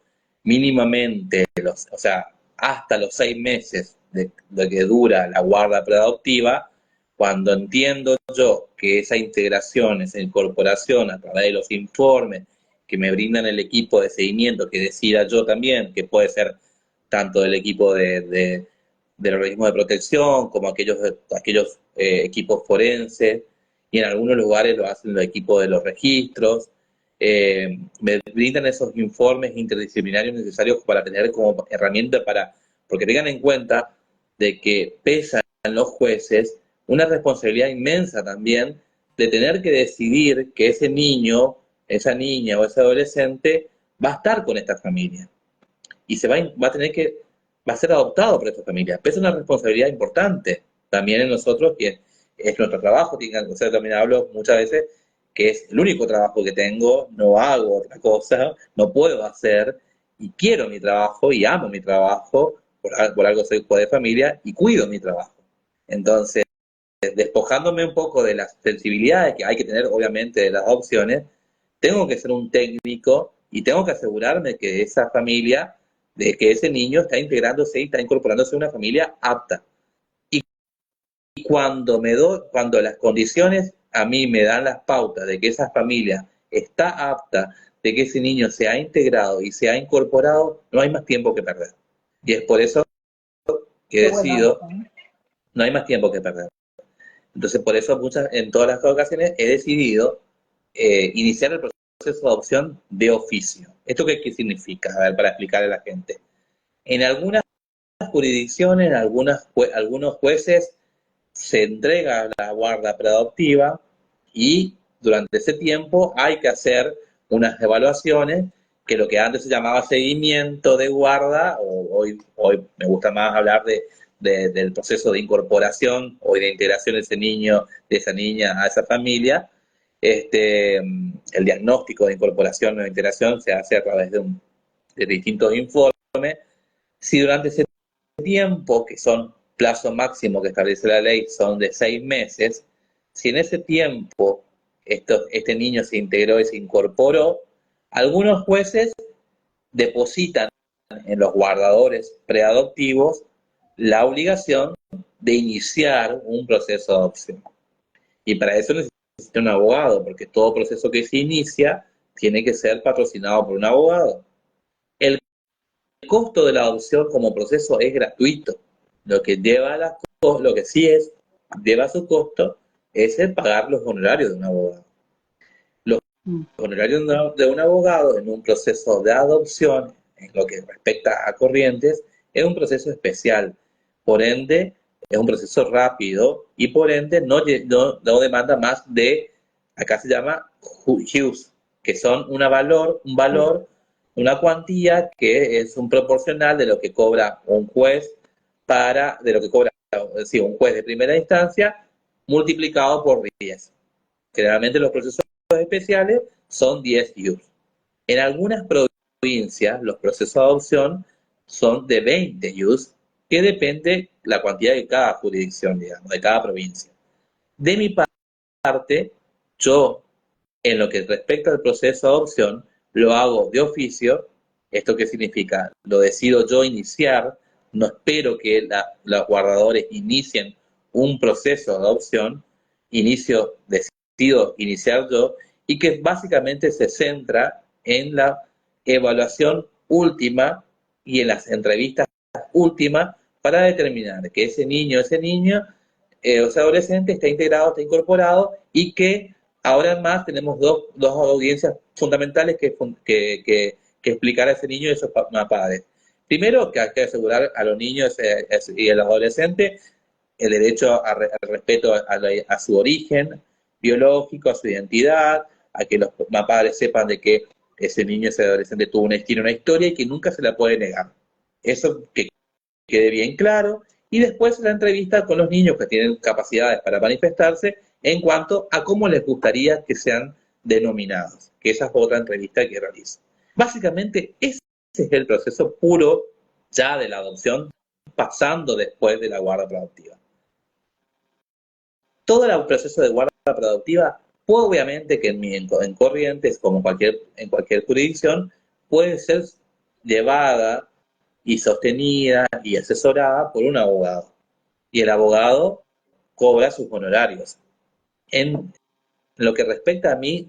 B: mínimamente, o sea, hasta los 6 meses de que dura la guarda preadoptiva, cuando entiendo yo que esa integración, esa incorporación a través de los informes que me brindan el equipo de seguimiento, que decida yo también, que puede ser tanto del equipo del organismo de protección, como aquellos equipos forenses, y en algunos lugares lo hacen los equipos de los registros. Me brindan esos informes interdisciplinarios necesarios para tener como herramienta porque tengan en cuenta de que pesan los jueces una responsabilidad inmensa también de tener que decidir que ese niño, esa niña o ese adolescente va a estar con esta familia y va a tener que va a ser adoptado por esta familia. Pero es una responsabilidad importante también en nosotros, que es nuestro trabajo. O sea, también hablo muchas veces que es el único trabajo que tengo, no hago otra cosa, no puedo hacer, y quiero mi trabajo y amo mi trabajo, por algo soy juez de familia y cuido mi trabajo. Entonces, despojándome un poco de las sensibilidades que hay que tener, obviamente, de las opciones, tengo que ser un técnico y tengo que asegurarme que esa familia, de que ese niño está integrándose y está incorporándose a una familia apta. Y cuando las condiciones a mí me dan las pautas de que esa familia está apta, de que ese niño se ha integrado y se ha incorporado, no hay más tiempo que perder. Y es por eso que decido, no hay más tiempo que perder. Entonces, por eso en todas las ocasiones he decidido iniciar el proceso de adopción de oficio. ¿Esto qué significa? A ver, para explicarle a la gente. En algunas jurisdicciones, algunos jueces se entrega la guarda preadoptiva y durante ese tiempo hay que hacer unas evaluaciones que lo que antes se llamaba seguimiento de guarda, o hoy me gusta más hablar del proceso de incorporación o de integración de ese niño, de esa niña a esa familia. El diagnóstico de incorporación o de integración se hace a través de distintos informes. Si durante ese tiempo, que son plazo máximo que establece la ley, son de 6 meses, si en ese tiempo este niño se integró y se incorporó, algunos jueces depositan en los guardadores preadoptivos la obligación de iniciar un proceso de adopción. Y para eso necesita un abogado, porque todo proceso que se inicia tiene que ser patrocinado por un abogado. El costo de la adopción como proceso es gratuito. Lo que lo que sí lleva su costo es el pagar los honorarios de un abogado. Los honorarios de un abogado en un proceso de adopción, en lo que respecta a Corrientes, es un proceso especial. Por ende, es un proceso rápido y por ende no demanda más de, acá se llama HUS, que son un valor, una cuantía que es un proporcional de lo que cobra un juez de lo que cobra un juez de primera instancia multiplicado por 10. Generalmente los procesos especiales son 10 IUs. En algunas provincias los procesos de adopción son de 20 IUs, que depende la cuantía de cada jurisdicción, digamos, de cada provincia. De mi parte, yo, en lo que respecta al proceso de adopción, lo hago de oficio. ¿Esto qué significa? Lo decido yo iniciar, no espero que los guardadores inicien un proceso de adopción, decido iniciar yo, y que básicamente se centra en la evaluación última y en las entrevistas últimas para determinar que ese niño o ese adolescente está integrado, está incorporado, y que ahora más tenemos dos audiencias fundamentales que explicar a ese niño y a esos padres. Primero, que hay que asegurar a los niños y a los adolescentes el derecho al respeto a su origen biológico, a su identidad, a que los padres sepan de que ese niño, ese adolescente tiene una historia y que nunca se la puede negar. Eso que quede bien claro. Y después la entrevista con los niños que tienen capacidades para manifestarse en cuanto a cómo les gustaría que sean denominados, que esa es otra entrevista que realizo. Básicamente ese es el proceso puro ya de la adopción, pasando después de la guarda preadoptiva. Todo el proceso de guarda preadoptiva, obviamente que en Corrientes, como en cualquier jurisdicción, puede ser llevada y sostenida y asesorada por un abogado. Y el abogado cobra sus honorarios. En lo que respecta a mí,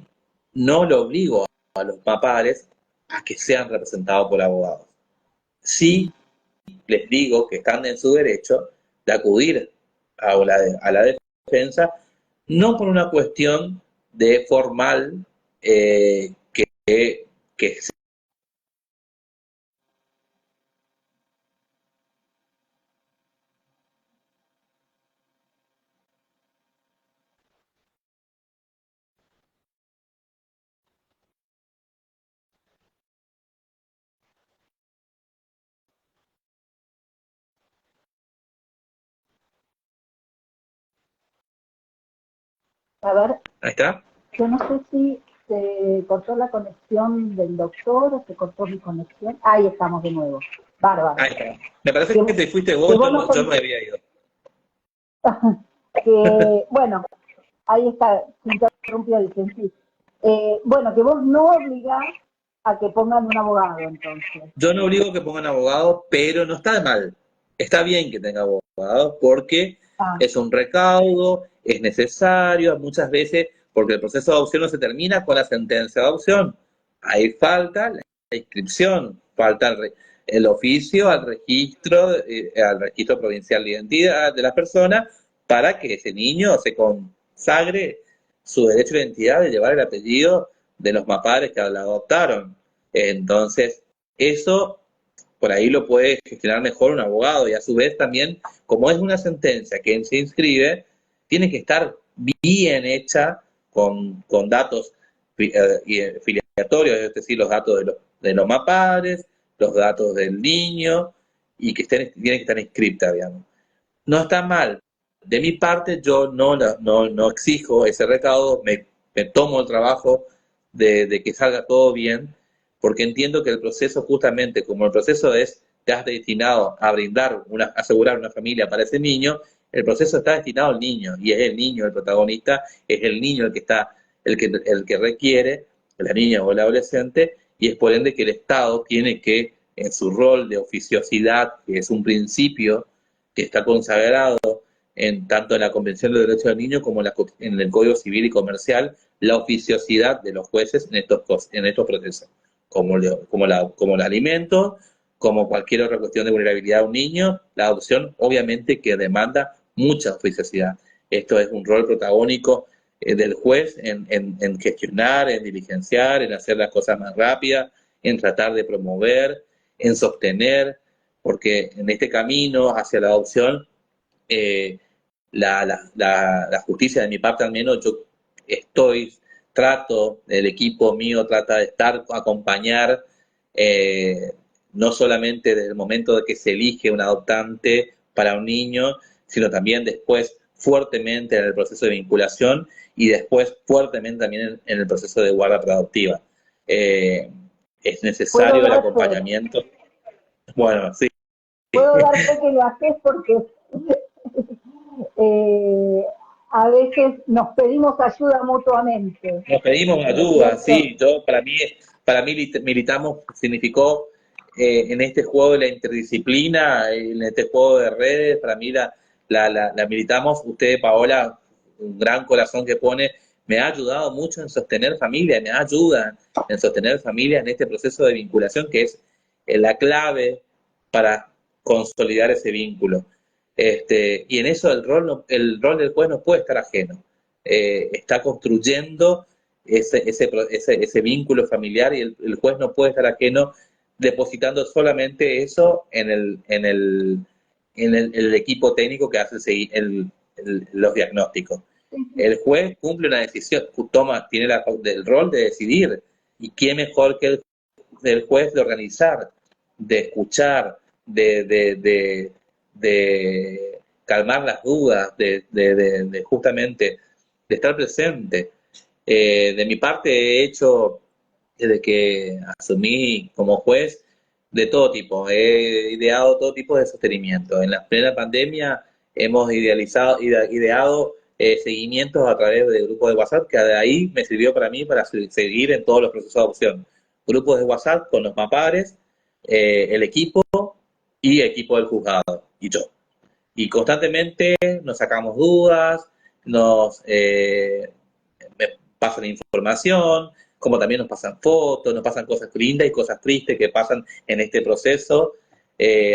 B: no lo obligo a los padres a que sean representados por abogados. Sí les digo que están en su derecho de acudir a la defensa, no por una cuestión de formal que
A: A ver,
B: ¿Ahí está?
A: yo no sé si se cortó la conexión del doctor o se cortó mi conexión. Ahí estamos de nuevo. Bárbaro.
B: Ahí está. Me parece que te fuiste vos, yo me había ido.
A: Bueno, ahí está, se interrumpió el sentido. Bueno, que vos no obligás a que pongan un abogado, entonces.
B: Yo no obligo que pongan abogado, pero no está de mal. Está bien que tenga abogado porque es un recaudo, es necesario muchas veces, porque el proceso de adopción no se termina con la sentencia de adopción. Ahí falta la inscripción, falta el oficio al registro provincial de identidad de las personas para que ese niño se consagre su derecho de identidad de llevar el apellido de los padres que la adoptaron. Entonces, eso por ahí lo puede gestionar mejor un abogado, y a su vez también, como es una sentencia que se inscribe, tiene que estar bien hecha con datos filiatorios, es decir, los datos de los padres, los datos del niño, y que tiene que estar inscripta, digamos. No está mal. De mi parte, yo no exijo ese recaudo, me tomo el trabajo de que salga todo bien, porque entiendo que el proceso, justamente como el proceso está destinado a asegurar una familia para ese niño, el proceso está destinado al niño, y es el niño el protagonista, es el niño el que requiere, la niña o el adolescente, y es por ende que el Estado tiene que, en su rol de oficiosidad, que es un principio que está consagrado tanto en la Convención de Derechos del Niño como en el Código Civil y Comercial, la oficiosidad de los jueces en estos procesos, como el alimento, como cualquier otra cuestión de vulnerabilidad a un niño, la adopción obviamente que demanda mucha oficiosidad. Esto es un rol protagónico del juez en gestionar, en diligenciar, en hacer las cosas más rápidas, en tratar de promover, en sostener, porque en este camino hacia la adopción, la justicia de mi parte al menos, yo trato, el equipo mío trata de estar, acompañar, no solamente desde el momento de que se elige un adoptante para un niño, sino también después fuertemente en el proceso de vinculación y después fuertemente también en el proceso de guarda preadoptiva. Es
A: Puedo
B: necesario el
A: dar fe,
B: acompañamiento. Bueno, sí,
A: puedo dar fe que lo haces porque eh, a veces nos pedimos ayuda mutuamente,
B: nos pedimos
A: ¿no es
B: ayuda,
A: cierto?
B: sí, para mí militamos significó en este juego de la interdisciplina, en este juego de redes, para mí la militamos, usted, Paola, un gran corazón que pone, me ha ayudado mucho en sostener familia, me ayuda en sostener familia en este proceso de vinculación que es la clave para consolidar ese vínculo. Y en eso el rol del juez no puede estar ajeno. Está construyendo ese vínculo familiar y el juez no puede estar ajeno depositando solamente eso en el equipo técnico que hace los diagnósticos. El juez cumple una decisión, tiene el rol de decidir, y quién mejor que el juez de organizar, de escuchar, de calmar las dudas, de justamente de estar presente. De mi parte he hecho, desde que asumí como juez, de todo tipo. He ideado todo tipo de sostenimiento. En la plena pandemia hemos ideado seguimientos a través de grupos de WhatsApp, que de ahí me sirvió para mí para seguir en todos los procesos de adopción. Grupos de WhatsApp con los mapares, el equipo y equipo del juzgado, y yo. Y constantemente nos sacamos dudas, me pasan información, como también nos pasan fotos, nos pasan cosas lindas y cosas tristes que pasan en este proceso,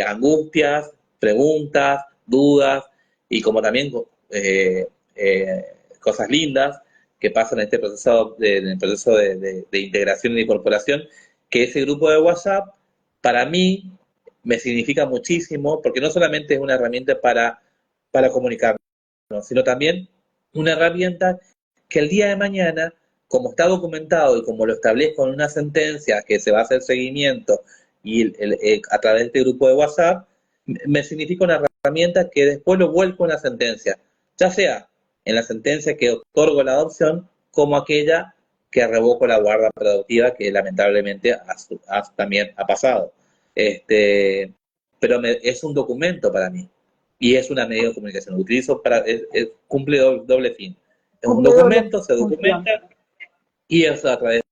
B: angustias, preguntas, dudas, y como también cosas lindas que pasan en este proceso, en el proceso de integración y de incorporación, que ese grupo de WhatsApp, para mí, me significa muchísimo, porque no solamente es una herramienta para comunicarnos, sino también una herramienta que el día de mañana, como está documentado y como lo establezco en una sentencia que se va a hacer seguimiento y a través de este grupo de WhatsApp, me significa una herramienta que después lo vuelco en la sentencia, ya sea en la sentencia que otorgo la adopción, como aquella que revoco la guarda preadoptiva, que lamentablemente también ha pasado. Pero es un documento para mí y es una medida de comunicación. Lo utilizo cumple doble fin. Es un
A: Cumple doble
B: documento, se
A: función.
B: documenta y es a través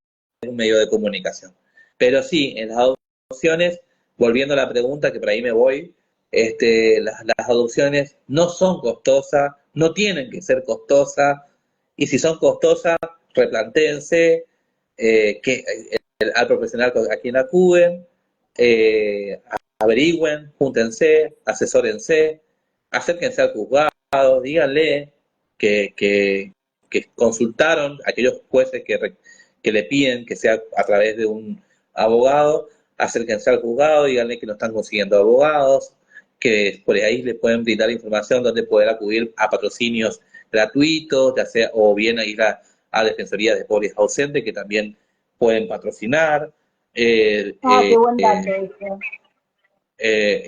B: de un medio de comunicación. Pero sí, en las adopciones, volviendo a la pregunta, que por ahí me voy, las adopciones no son costosas, no tienen que ser costosas, y si son costosas, replantéense al profesional a quien acuden, averigüen, júntense, asesórense, acérquense al juzgado, díganle que consultaron a aquellos jueces que le piden que sea a través de un abogado, acérquense al juzgado, díganle que no están consiguiendo abogados, que por ahí le pueden brindar información donde poder acudir a patrocinios gratuitos, ya sea, o bien a ir a Defensoría de Pobres Ausentes, que también pueden patrocinar.
A: Qué buen dato ese.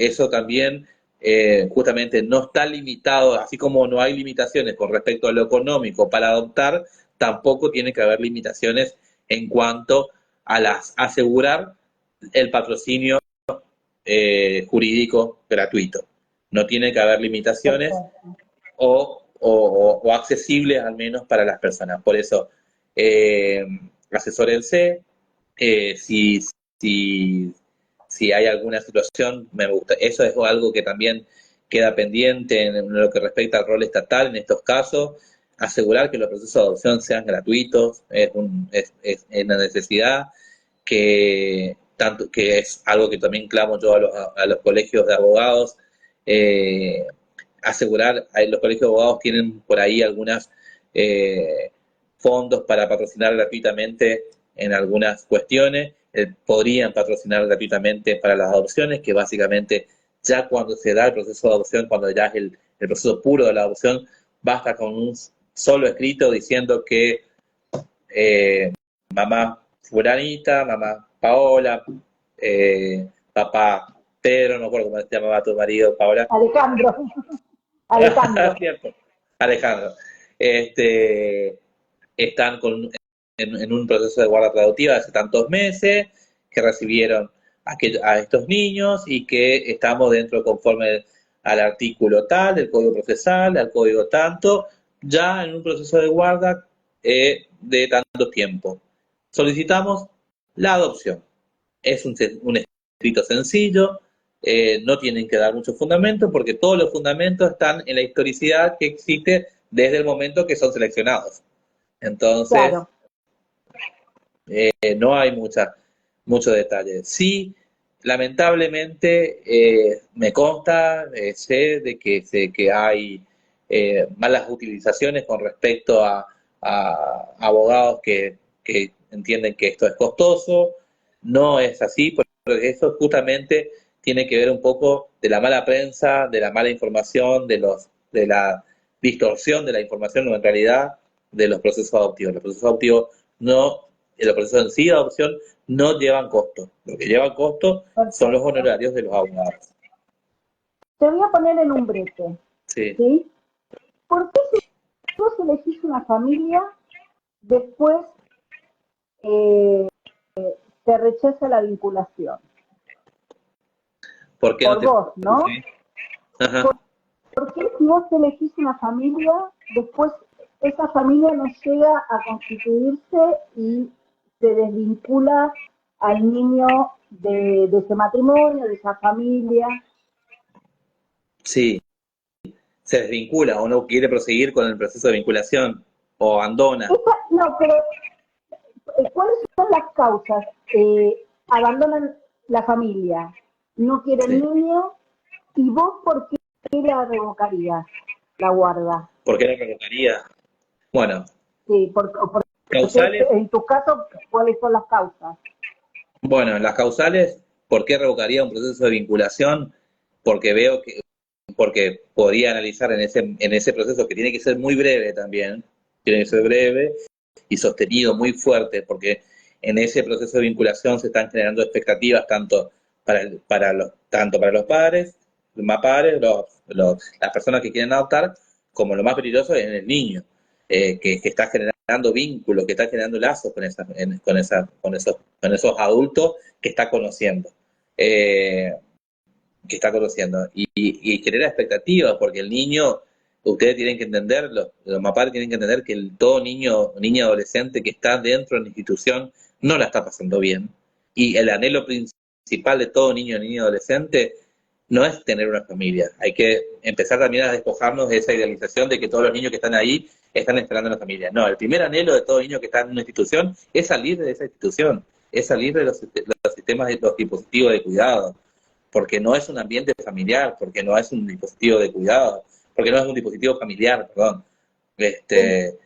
B: Eso también justamente no está limitado, así como no hay limitaciones con respecto a lo económico para adoptar, tampoco tiene que haber limitaciones en cuanto a asegurar el patrocinio jurídico gratuito. No tiene que haber limitaciones
A: Perfecto.
B: o accesibles al menos para las personas. Por eso, asesórense, si, si hay alguna situación, me gusta. Eso es algo que también queda pendiente en lo que respecta al rol estatal en estos casos. Asegurar que los procesos de adopción sean gratuitos es una necesidad, que tanto que es algo que también clamo yo a los colegios de abogados, asegurar, los colegios de abogados tienen por ahí algunos fondos para patrocinar gratuitamente en algunas cuestiones, podrían patrocinar gratuitamente para las adopciones, que básicamente ya cuando se da el proceso de adopción, cuando ya es el proceso puro de la adopción, basta con un solo escrito diciendo que mamá fulanita, mamá Paola, papá Pedro, no recuerdo cómo se llamaba tu marido, Paola.
A: Alejandro. Alejandro.
B: Cierto, Alejandro. Están en un proceso de guarda traductiva hace tantos meses, que recibieron a estos niños y que estamos dentro conforme al artículo tal, del Código Procesal, al Código tanto, ya en un proceso de guarda de tanto tiempo. Solicitamos la adopción. Es un escrito sencillo, no tienen que dar mucho fundamento porque todos los fundamentos están en la historicidad que existe desde el momento que son seleccionados. Entonces,
A: Claro.
B: no hay mucho detalle. Sí, lamentablemente me consta, sé de que hay malas utilizaciones con respecto a abogados que entienden que esto es costoso. No es así, porque eso justamente tiene que ver un poco de la mala prensa, de la mala información, de la distorsión de la información, o en realidad de los procesos adoptivos. Los procesos adoptivos no, los procesos en sí de adopción no llevan costo. Lo que lleva costo son los honorarios de los abogados.
A: Te voy a poner en un brete.
B: Sí.
A: ¿Sí? ¿Por qué si vos elegís una familia, después te rechaza la vinculación?
B: ¿Por qué
A: Por
B: no te...
A: vos, ¿no?
B: Sí. Ajá.
A: ¿Por qué si vos elegís una familia, después esa familia no llega a constituirse y se desvincula al niño de ese matrimonio, de esa familia?
B: Sí, se desvincula o no quiere proseguir con el proceso de vinculación o abandona.
A: No, pero ¿cuáles son las causas? Abandonan la familia, no quieren
B: Sí.
A: niño, ¿y vos por qué la revocarías, la guarda?
B: ¿Por qué la revocaría? Bueno,
A: Sí, porque
B: causales,
A: en tu caso, ¿cuáles son las causas?
B: bueno, las causales, ¿por qué revocaría un proceso de vinculación? Porque veo que, porque podría analizar en ese proceso que tiene que ser muy breve también, tiene que ser breve y sostenido muy fuerte, porque en ese proceso de vinculación se están generando expectativas tanto tanto para los padres, las personas que quieren adoptar, como lo más peligroso es en el niño, que está generando vínculos, que está generando lazos con esos adultos que está conociendo. Y genera expectativas, porque el niño, ustedes tienen que entender, los padres tienen que entender que todo niño, niña, adolescente que está dentro de la institución no la está pasando bien. Y el anhelo principal de todo niño, niña, adolescente no es tener una familia. Hay que empezar también a despojarnos de esa idealización de que todos los niños que están ahí están esperando una familia. No, el primer anhelo de todo niño que está en una institución es salir de esa institución, es salir de los sistemas, de los dispositivos de cuidado, porque no es un ambiente familiar, porque no es un dispositivo de cuidado, porque no es un dispositivo familiar, perdón. Ese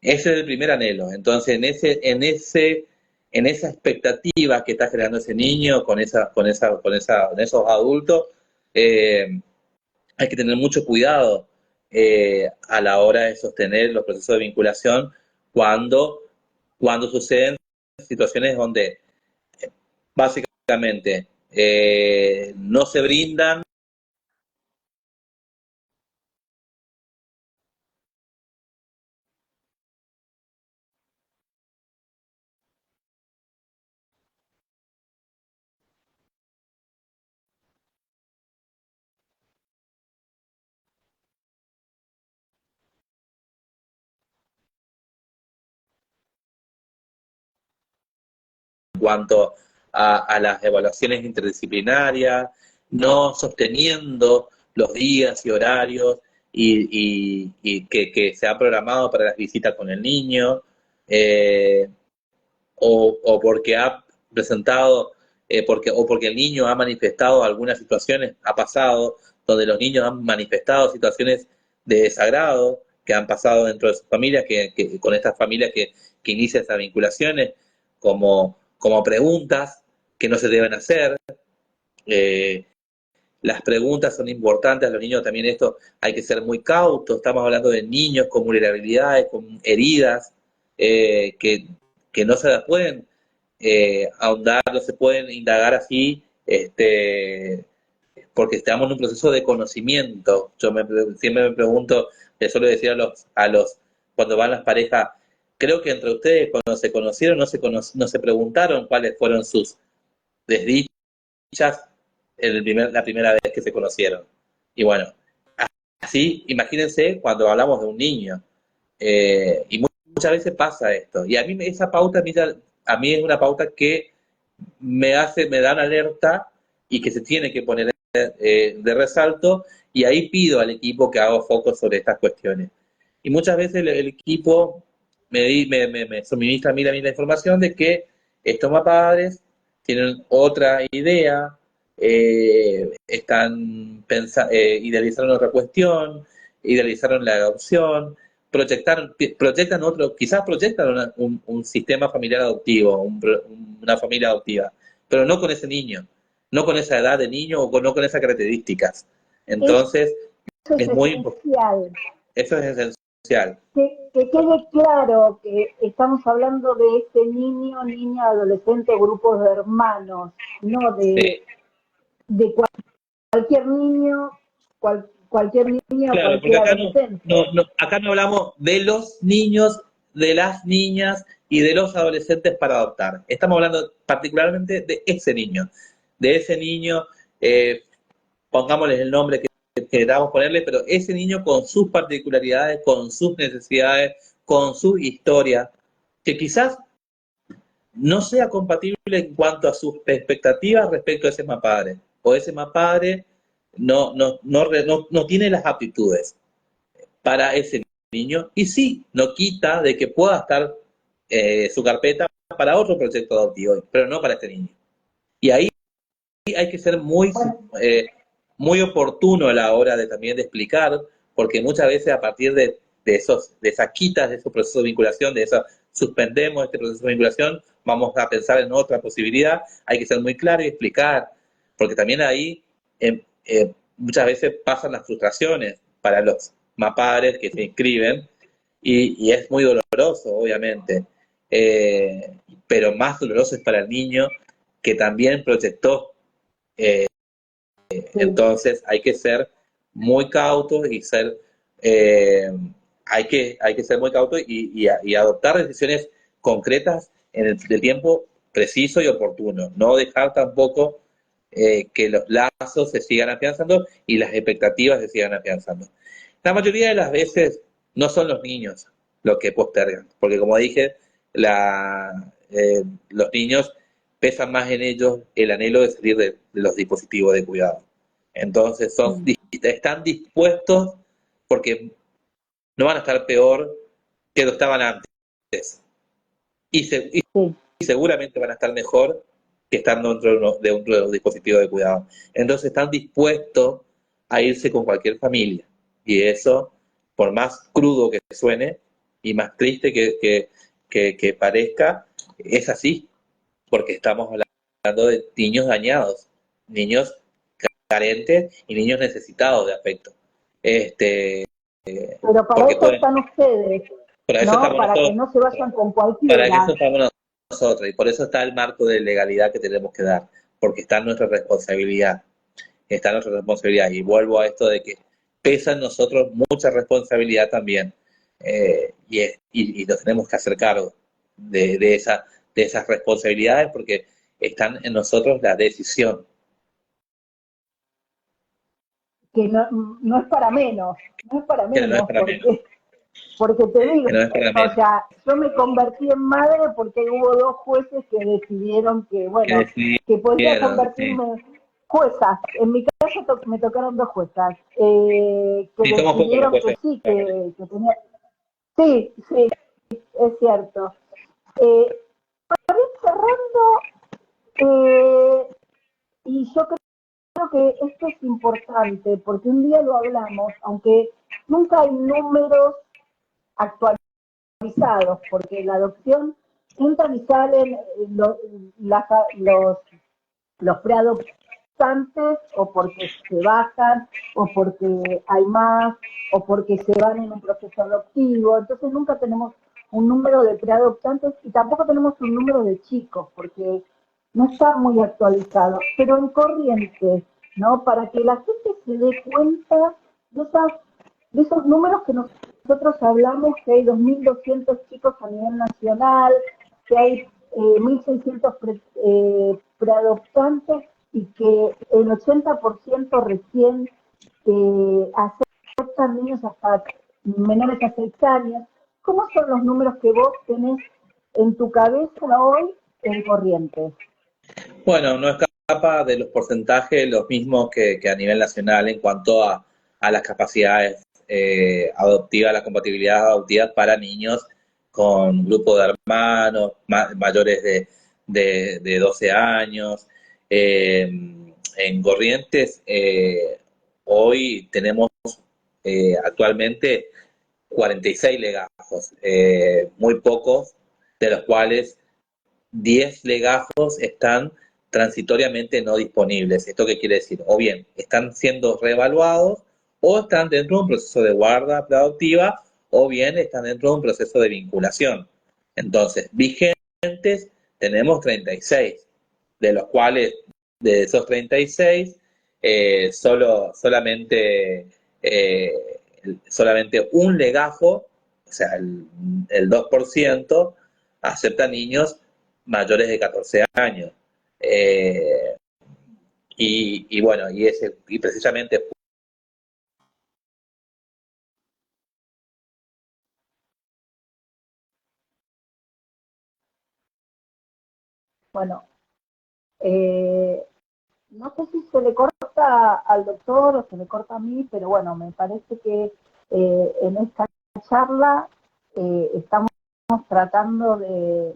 B: es el primer anhelo. Entonces, en esa expectativa que está generando ese niño con esos adultos, hay que tener mucho cuidado a la hora de sostener los procesos de vinculación cuando suceden situaciones donde básicamente no se brindan en cuanto a las evaluaciones interdisciplinarias, no sosteniendo los días y horarios y que se ha programado para las visitas con el niño, o porque ha presentado porque el niño ha manifestado algunas situaciones, ha pasado, donde los niños han manifestado situaciones de desagrado que han pasado dentro de sus familias, con estas familias que inician esas vinculaciones, como preguntas que no se deben hacer. Las preguntas son importantes, a los niños también esto hay que ser muy cautos, estamos hablando de niños con vulnerabilidades, con heridas, que no se las pueden ahondar, no se pueden indagar así, porque estamos en un proceso de conocimiento. Siempre me pregunto, le suelo decir cuando van las parejas, creo que entre ustedes cuando se conocieron no se preguntaron cuáles fueron sus desdichas la primera vez que se conocieron. Y bueno, así, imagínense cuando hablamos de un niño. Y muchas veces pasa esto. Y a mí esa pauta, a mí es una pauta que me da una alerta y que se tiene que poner de resalto, y ahí pido al equipo que haga foco sobre estas cuestiones. Y muchas veces el equipo me suministra a mí la información de que estos padres tienen otra idea, idealizaron otra cuestión, idealizaron la adopción, proyectan otro, quizás proyectan un sistema familiar adoptivo, una familia adoptiva, pero no con ese niño, no con esa edad de niño o no con esas características. Entonces,
A: eso es
B: muy
A: esencial.
B: Eso es esencial.
A: Que quede claro que estamos hablando de este niño, niña, adolescente, grupos de hermanos, no de,
B: Sí.
A: de cualquier niño, cualquier niña,
B: Claro, porque
A: cualquier adolescente.
B: acá no hablamos de los niños, de las niñas y de los adolescentes para adoptar. Estamos hablando particularmente de ese niño, pongámosle el nombre que queramos ponerle, pero ese niño con sus particularidades, con sus necesidades, con su historia, que quizás no sea compatible en cuanto a sus expectativas respecto a ese padre, o ese padre no tiene las aptitudes para ese niño, y sí, no quita de que pueda estar su carpeta para otro proyecto adoptivo, pero no para este niño. Y ahí hay que ser muy oportuno a la hora de también de explicar, porque muchas veces a partir de esas quitas, de esos procesos de vinculación, suspendemos este proceso de vinculación, vamos a pensar en otra posibilidad, hay que ser muy claro y explicar, porque también ahí muchas veces pasan las frustraciones para los padres que se inscriben, y es muy doloroso, obviamente, pero más doloroso es para el niño que también proyectó. Entonces hay que ser muy cautos y hay que ser muy cautos y adoptar decisiones concretas en el tiempo preciso y oportuno. No dejar tampoco que los lazos se sigan afianzando y las expectativas se sigan afianzando. La mayoría de las veces no son los niños los que postergan, porque como dije, los niños pesan más en ellos el anhelo de salir de los dispositivos de cuidado. Entonces están dispuestos porque no van a estar peor que lo estaban antes. Y seguramente van a estar mejor que estando dentro de un dispositivo de cuidado. Entonces están dispuestos a irse con cualquier familia. Y eso, por más crudo que suene y más triste que parezca, es así, porque estamos hablando de niños dañados, niños carentes y niños necesitados de afecto.
A: Pero para eso están ustedes,
B: para eso
A: ¿no? Para que no se vayan con cualquiera.
B: Para eso estamos nosotros, y por eso está el marco de legalidad que tenemos que dar, porque está en nuestra responsabilidad. Está en nuestra responsabilidad. Y vuelvo a esto de que pesa en nosotros mucha responsabilidad también. Y nos tenemos que hacer cargo de esas responsabilidades, porque están en nosotros la decisión.
A: Que no es para menos, no es para menos,
B: no es para menos.
A: Porque te digo,
B: no es para menos.
A: O sea, yo me convertí en madre porque hubo 2 jueces que decidieron que, bueno, que podía convertirme juezas. En mi caso me tocaron 2 juezas, que decidieron que sí, que tenía... Sí, es cierto. Para ir cerrando, Eh, y yo creo que esto es importante porque un día lo hablamos, aunque nunca hay números actualizados, porque la adopción entran y salen las, los, los preadoptantes o porque se bajan o porque hay más o porque se van en un proceso adoptivo. Entonces nunca tenemos un número de preadoptantes y tampoco tenemos un número de chicos porque no está muy actualizado. Pero en Corrientes, ¿no? Para que la gente se dé cuenta de, de esos números que nosotros hablamos, que hay 2.200 chicos a nivel nacional, que hay 1.600 preadoptantes y que el 80% recién aceptan niños hasta menores a 6 años. ¿Cómo son los números que vos tenés en tu cabeza hoy en Corrientes?
B: Bueno, no escapa de los porcentajes los mismos que a nivel nacional en cuanto a las capacidades adoptivas, la compatibilidad adoptiva para niños con grupo de hermanos mayores de 12 años. En Corrientes, hoy tenemos actualmente 46 legajos, muy pocos, de los cuales 10 legajos están transitoriamente no disponibles. ¿Esto qué quiere decir? O bien están siendo reevaluados o están dentro de un proceso de guarda preadoptiva o bien están dentro de un proceso de vinculación. Entonces, vigentes tenemos 36, de los cuales de esos 36 solamente un legajo, o sea, el 2%, acepta niños mayores de 14 años. Eh, y bueno, y precisamente,
A: Bueno, eh, no sé si se le corta al doctor o se le corta a mí, pero bueno, me parece que en esta charla estamos tratando de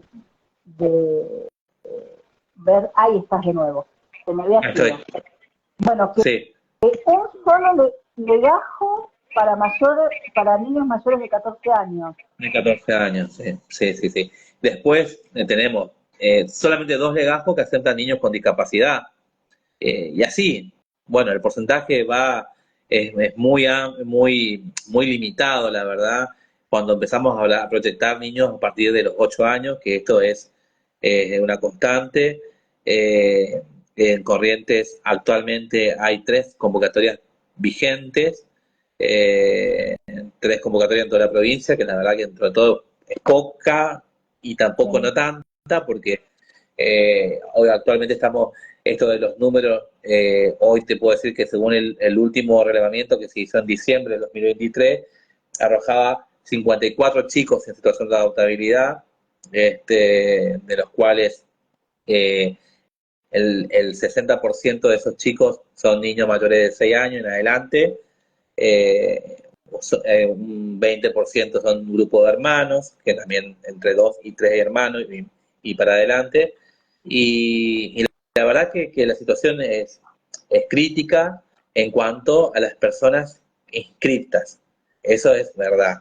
A: ver, ahí estás de nuevo, se me había
B: estoy,
A: sido. Bueno, que
B: sí,
A: un solo legajo para para niños mayores de 14 años.
B: de 14 años, sí, sí, sí, sí. Después tenemos solamente 2 legajos que aceptan niños con discapacidad. Y así, bueno, el porcentaje es muy limitado, la verdad, cuando empezamos a proyectar niños a partir de los 8 años, que esto es una constante. Eh, en Corrientes actualmente hay 3 convocatorias vigentes, eh, 3 convocatorias en toda la provincia, que la verdad que entre todo es poca y tampoco no tanta, porque hoy actualmente estamos, esto de los números, hoy te puedo decir que según el último relevamiento que se hizo en diciembre de 2023, arrojaba 54 chicos en situación de adoptabilidad, de los cuales eh, el 60% de esos chicos son niños mayores de 6 años en adelante, eh, un 20% son un grupo de hermanos, que también entre 2 y 3 hermanos y para adelante. Y la verdad que la situación es crítica en cuanto a las personas inscriptas. Eso es verdad.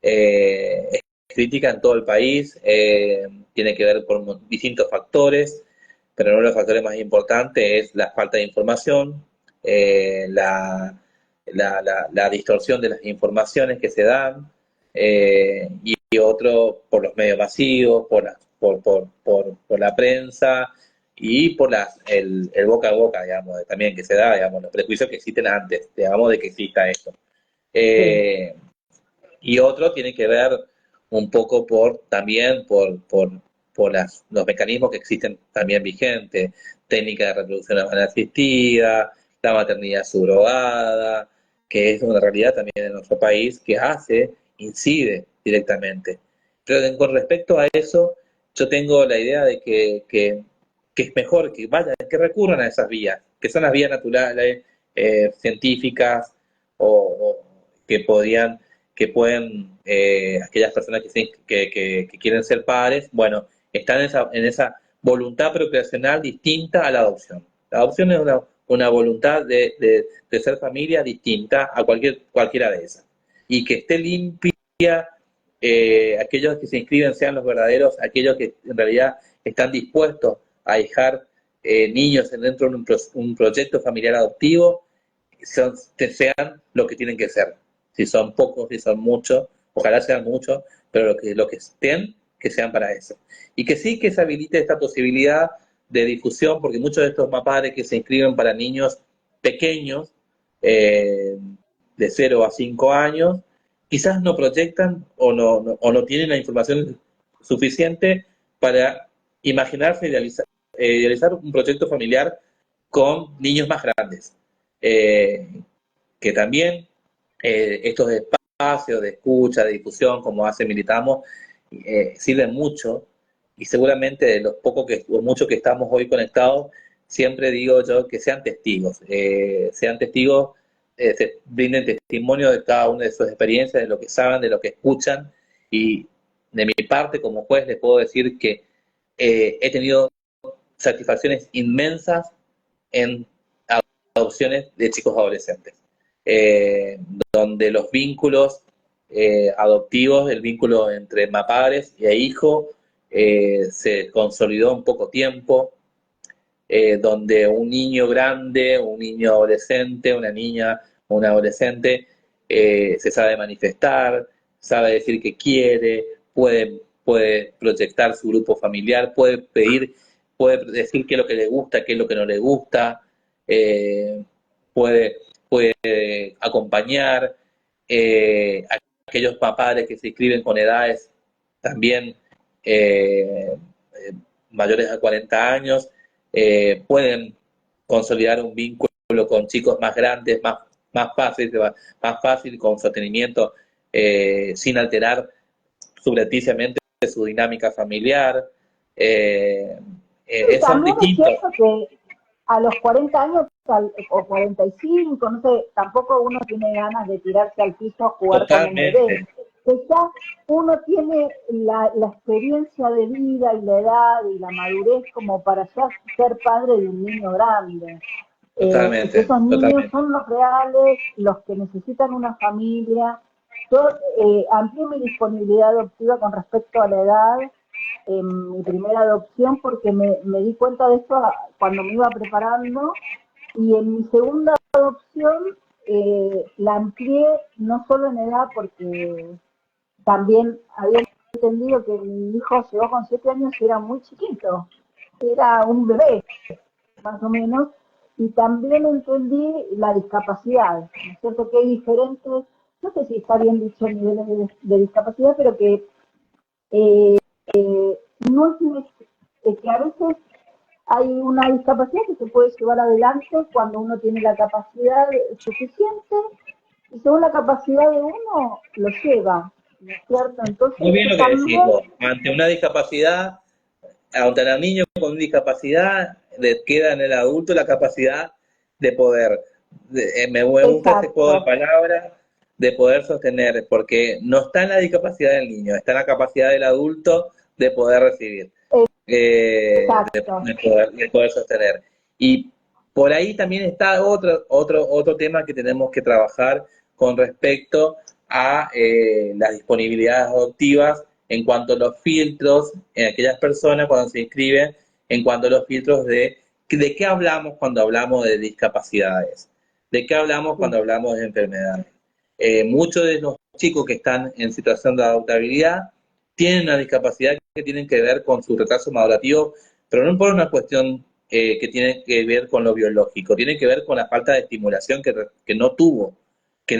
B: Es crítica en todo el país, tiene que ver con distintos factores, pero uno de los factores más importantes es la falta de información, la distorsión de las informaciones que se dan, y otro por los medios masivos, por la prensa y por el boca a boca, digamos, también que se da, digamos, los prejuicios que existen antes, digamos, de que exista esto.
A: Sí.
B: Eh, y otro tiene que ver un poco también por los mecanismos que existen también vigentes, técnica de reproducción humana asistida, la maternidad subrogada, que es una realidad también en nuestro país que incide directamente. Pero con respecto a eso, yo tengo la idea de que es mejor que recurran a esas vías, que son las vías naturales, científicas, o que podrían que pueden, aquellas personas que quieren ser padres, bueno, están en esa voluntad procreacional distinta a la adopción. La adopción es una voluntad de ser familia distinta a cualquiera de esas. Y que esté limpia, aquellos que se inscriben sean los verdaderos, aquellos que en realidad están dispuestos a dejar niños dentro de un proyecto familiar adoptivo, sean lo que tienen que ser. Si son pocos, si son muchos, ojalá sean muchos, pero lo que estén, que sean para eso. Y que sí que se habilite esta posibilidad de difusión, porque muchos de estos padres que se inscriben para niños pequeños, de 0 a 5 años, quizás no proyectan o no tienen la información suficiente para imaginarse idealizar un proyecto familiar con niños más grandes. Que también estos espacios de escucha, de difusión, como hace Militamos, sirven mucho, y seguramente de los pocos o muchos que estamos hoy conectados, siempre digo yo que sean testigos, brinden testimonio de cada una de sus experiencias, de lo que saben, de lo que escuchan, y de mi parte como juez les puedo decir que he tenido satisfacciones inmensas en adopciones de chicos adolescentes, donde los vínculos adoptivos, el vínculo entre padres y hijo, se consolidó en poco tiempo, donde un niño grande, un niño adolescente, una niña, un adolescente, se sabe manifestar, sabe decir que quiere, puede proyectar su grupo familiar, puede decir qué es lo que le gusta, qué es lo que no le gusta, puede acompañar, aquellos padres que se inscriben con edades también mayores a 40 años, pueden consolidar un vínculo con chicos más grandes, más fácil, con sostenimiento, sin alterar subrepticiamente su dinámica familiar. Son
A: También es
B: distintos.
A: cierto que a los 40 años o 45, no sé, tampoco uno tiene ganas de tirarse al piso a jugar con un bebé.
B: Totalmente.
A: Que ya uno tiene la experiencia de vida y la edad y la madurez como para ya ser padre de un niño grande. Y que esos niños son los reales, los que necesitan una familia. Yo amplié mi disponibilidad adoptiva con respecto a la edad en mi primera adopción porque me di cuenta de esto cuando me iba preparando, y en mi segunda adopción la amplié no solo en edad, porque también había entendido que mi hijo llegó con 7 años y era muy chiquito, era un bebé más o menos, y también entendí la discapacidad, ¿no es cierto? Que hay diferentes, no sé si está bien dicho, niveles de discapacidad, pero que no es que a veces hay una discapacidad que se puede llevar adelante cuando uno tiene la capacidad suficiente, y según la capacidad de uno lo lleva, ¿no es cierto?
B: Muy
A: Entonces
B: bien lo que decís
A: también,
B: vos. Ante una discapacidad, ante el niño con discapacidad, le queda en el adulto la capacidad de poder, me gusta ese juego de
A: exacto,
B: palabras, de poder sostener, porque no está en la discapacidad del niño, está en la capacidad del adulto de poder recibir,
A: exacto.
B: de poder sostener. Y por ahí también está otro tema que tenemos que trabajar con respecto a las disponibilidades adoptivas en cuanto a los filtros en aquellas personas cuando se inscriben, en cuanto a los filtros de qué hablamos cuando hablamos de discapacidades, de qué hablamos cuando hablamos de enfermedades. Muchos de los chicos que están en situación de adoptabilidad tienen una discapacidad que tienen que ver con su retraso madurativo, pero no por una cuestión que tiene que ver con lo biológico, tiene que ver con la falta de estimulación que no tuvo, que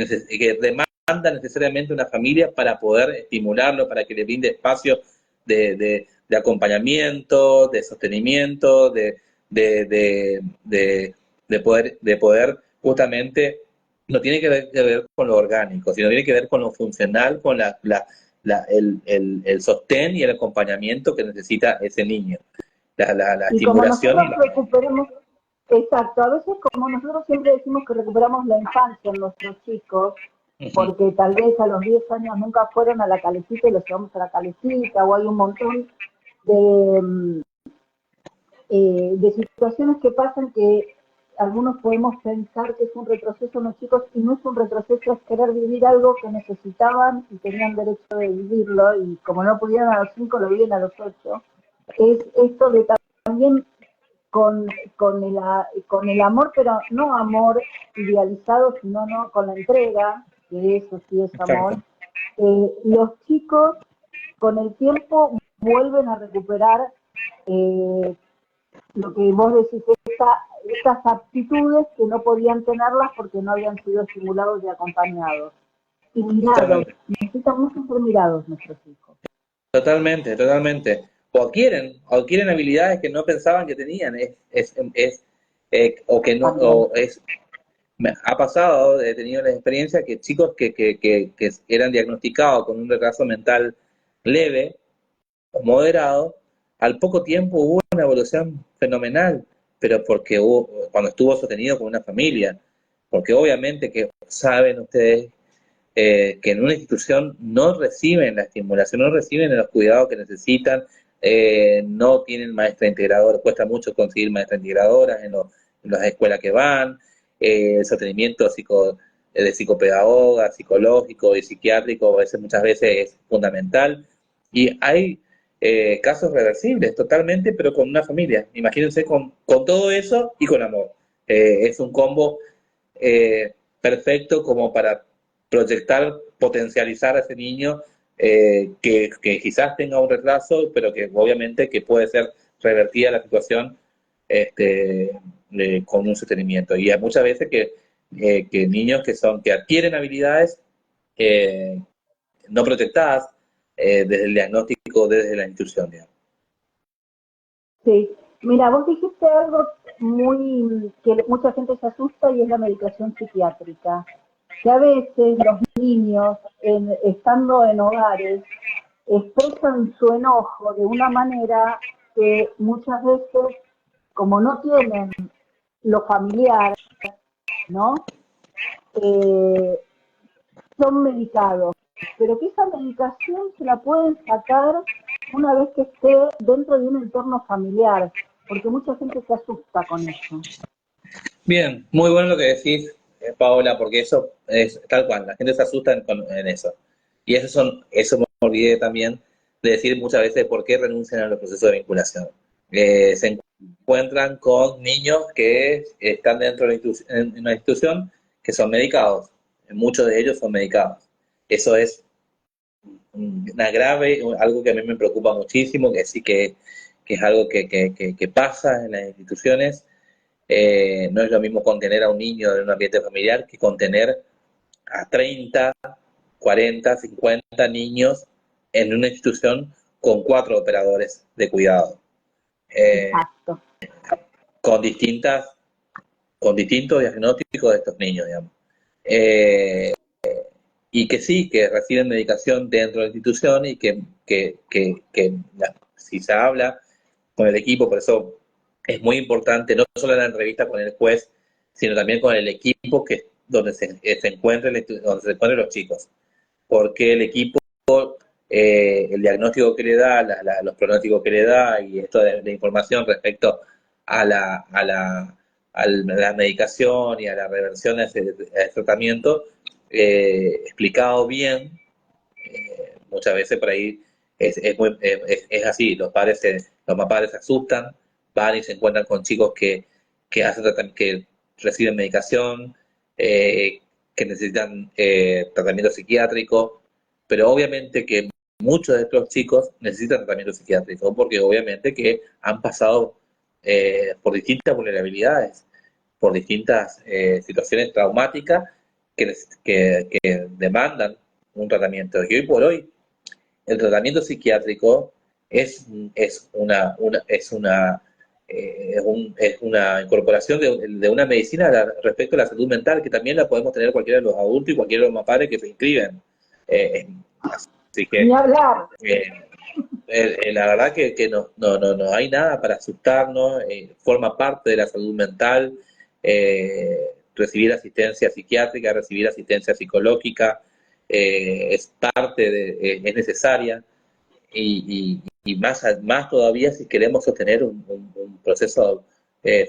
B: demanda necesariamente una familia para poder estimularlo, para que le brinde espacio de acompañamiento, de sostenimiento, de poder justamente, no tiene que ver con lo orgánico, sino tiene que ver con lo funcional, con el sostén y el acompañamiento que necesita ese niño, la
A: Y como
B: estimulación
A: nosotros
B: y la...
A: recuperemos, exacto, a veces como nosotros siempre decimos que recuperamos la infancia en nuestros chicos,
B: Ujú.
A: porque tal vez a los 10 años nunca fueron a la calecita y los llevamos a la calecita, o hay un montón de, de situaciones que pasan que algunos podemos pensar que es un retroceso en los chicos y no es un retroceso, es querer vivir algo que necesitaban y tenían derecho de vivirlo y como no pudieron a los 5 lo viven a los 8. Es esto de también con el amor, pero no amor idealizado, sino no con la entrega, que eso sí es amor.
B: Exacto.
A: Los chicos con el tiempo vuelven a recuperar lo que vos decís, esas aptitudes que no podían tenerlas porque no habían sido estimulados y acompañados. Y mirados,
B: Totalmente.
A: necesitan mucho ser mirados nuestros hijos.
B: Totalmente, totalmente. O adquieren habilidades que no pensaban que tenían. O que no,
A: También.
B: me ha pasado, he tenido la experiencia que chicos que eran diagnosticados con un retraso mental leve o moderado, al poco tiempo hubo una evolución fenomenal, pero porque cuando estuvo sostenido con una familia, porque obviamente que saben ustedes que en una institución no reciben la estimulación, no reciben los cuidados que necesitan, no tienen maestra integradora, cuesta mucho conseguir maestras integradoras en las escuelas que van, el sostenimiento de psicopedagoga, psicológico y psiquiátrico a veces, muchas veces es fundamental, y hay casos reversibles totalmente, pero con una familia. Imagínense con todo eso y con amor. Es un combo perfecto como para proyectar, potencializar a ese niño que quizás tenga un retraso, pero que obviamente que puede ser revertida la situación este, con un sostenimiento. Y hay muchas veces que niños que adquieren habilidades eh, no proyectadas desde el diagnóstico, desde la institución, digamos.
A: Sí. Mira, vos dijiste algo muy que mucha gente se asusta y es la medicación psiquiátrica. Que a veces los niños, estando en hogares, expresan su enojo de una manera que muchas veces, como no tienen lo familiar, ¿no? Eh, son medicados, pero que esa medicación se la pueden sacar una vez que esté dentro de un entorno familiar, porque mucha gente se asusta con eso.
B: Bien, muy bueno lo que decís, Paola, porque eso es tal cual, la gente se asusta en eso. Y eso me olvidé también de decir muchas veces por qué renuncian a los procesos de vinculación. Se encuentran con niños que están dentro de en una institución que son medicados. Muchos de ellos son medicados. Eso es algo que a mí me preocupa muchísimo, que sí que es algo que pasa en las instituciones. No es lo mismo contener a un niño en un ambiente familiar que contener a 30, 40, 50 niños en una institución con 4 operadores de cuidado, eh,
A: Exacto.
B: con distintas, con distintos diagnósticos de estos niños, digamos. Eh, y que sí, que reciben medicación dentro de la institución y si se habla con el equipo, por eso es muy importante, no solo en la entrevista con el juez, sino también con el equipo donde se encuentren los chicos, porque el equipo, el diagnóstico que le da, los pronósticos que le da y esto de información respecto a la medicación y a la reversión a ese tratamiento, explicado bien, muchas veces por ahí es así, los padres se asustan, van y se encuentran con chicos que reciben medicación, que necesitan tratamiento psiquiátrico, pero obviamente que muchos de estos chicos necesitan tratamiento psiquiátrico porque obviamente que han pasado por distintas vulnerabilidades, por distintas situaciones traumáticas que demandan un tratamiento. Y hoy por hoy el tratamiento psiquiátrico es una incorporación de una medicina respecto a la salud mental que también la podemos tener cualquiera de los adultos y cualquiera de los padres que se inscriben. Así que
A: Ni hablar.
B: eh, la verdad que no hay nada para asustarnos, forma parte de la salud mental, recibir asistencia psiquiátrica, recibir asistencia psicológica, es necesaria y más todavía si queremos sostener un proceso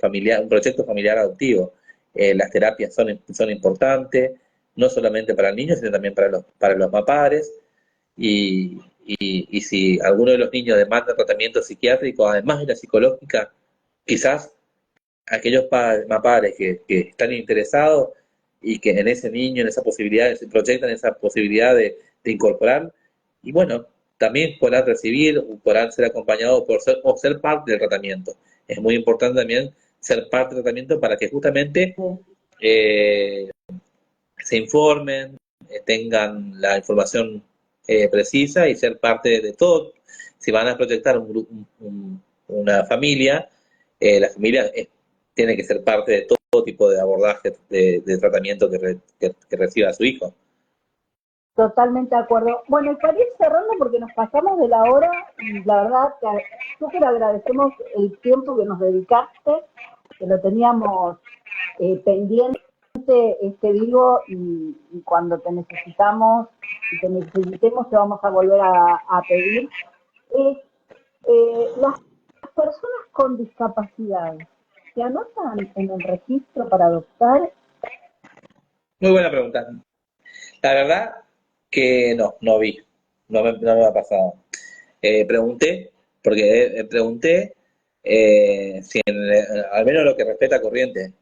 B: familiar, un proyecto familiar adoptivo. Las terapias son importantes, no solamente para el niño, sino también para los padres. Y si alguno de los niños demanda tratamiento psiquiátrico, además de la psicológica, quizás aquellos padres que están interesados y que en ese niño, en esa posibilidad, se proyectan esa posibilidad de incorporar, y bueno, también podrán recibir, podrán ser acompañados o ser parte del tratamiento. Es muy importante también ser parte del tratamiento para que justamente eh, se informen, tengan la información precisa y ser parte de todo. Si van a proyectar una familia, la familia tiene que ser parte de todo tipo de abordaje de tratamiento que reciba su hijo.
A: Totalmente de acuerdo. Bueno, y para ir cerrando, porque nos pasamos de la hora, y la verdad que súper agradecemos el tiempo que nos dedicaste, que lo teníamos pendiente, digo, y cuando te necesitamos y te necesitemos te vamos a volver a pedir. Las personas con discapacidad, ¿se anotan en el registro para adoptar?
B: Muy buena pregunta. La verdad que no vi, no me ha pasado. Pregunté, porque pregunté si al menos lo que respecta a Corrientes,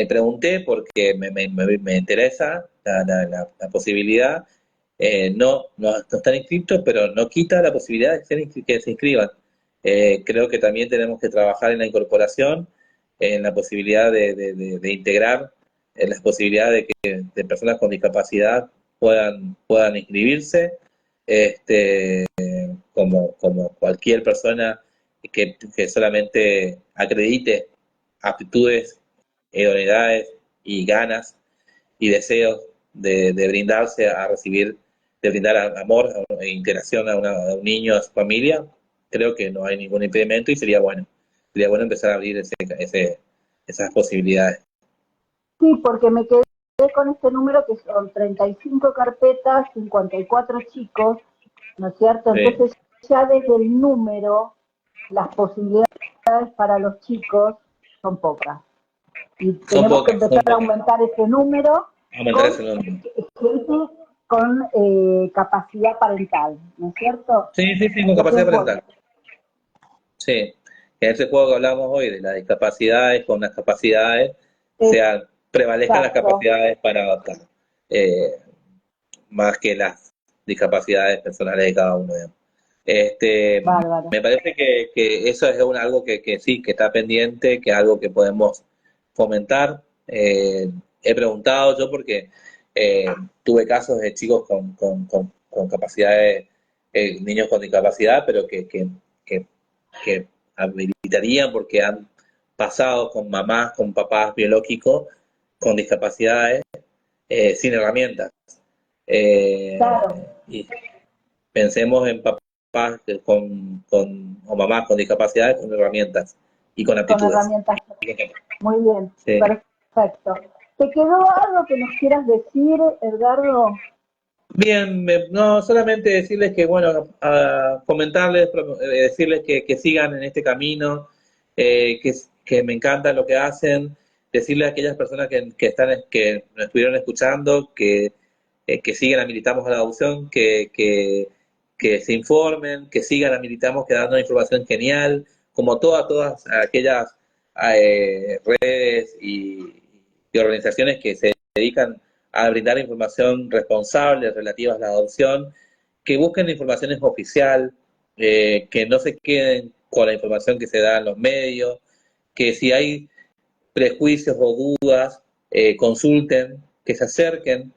B: pregunté porque me interesa la posibilidad, no están inscritos, pero no quita la posibilidad de que se inscriban. Creo que también tenemos que trabajar en la incorporación, en la posibilidad de integrar, en las posibilidades de personas con discapacidad puedan inscribirse, como cualquier persona que solamente acredite aptitudes, idoneidades y ganas y deseos de brindarse a recibir, de brindar amor e interacción a un niño, a su familia. Creo que no hay ningún impedimento y sería bueno empezar a abrir esas posibilidades.
A: Sí, porque me quedé con este número que son 35 carpetas, 54 chicos, ¿no es cierto?
B: Sí.
A: Entonces ya desde el número, las posibilidades para los chicos son pocas. Y tenemos que empezar a aumentar ese número con gente con capacidad parental, ¿no es cierto?
B: Sí, con capacidad parental. Sí, en ese juego que hablamos hoy de las discapacidades con las capacidades, prevalezcan las capacidades para adaptar, más que las discapacidades personales de cada uno. Me parece que eso es algo que sí, que está pendiente, que es algo que podemos fomentar. He preguntado yo porque tuve casos de chicos con capacidades, niños con discapacidad, pero que habilitarían porque han pasado con mamás, con papás biológicos con discapacidades sin herramientas. Y pensemos en papás o mamás con discapacidades con herramientas y con aptitudes.
A: Con herramientas. Muy bien, sí. Perfecto. ¿Te quedó algo que nos quieras decir, Edgardo?
B: Bien, no, solamente decirles que, bueno, comentarles, decirles que sigan en este camino, que me encanta lo que hacen, decirles a aquellas personas que nos estuvieron escuchando, que sigan a Militamos a la Adopción, que se informen, que sigan a Militamos, que dando información genial, como todas aquellas redes y organizaciones que se dedican a brindar información responsable relativa a la adopción, que busquen la información oficial, que no se queden con la información que se da en los medios, que si hay prejuicios o dudas, consulten, que se acerquen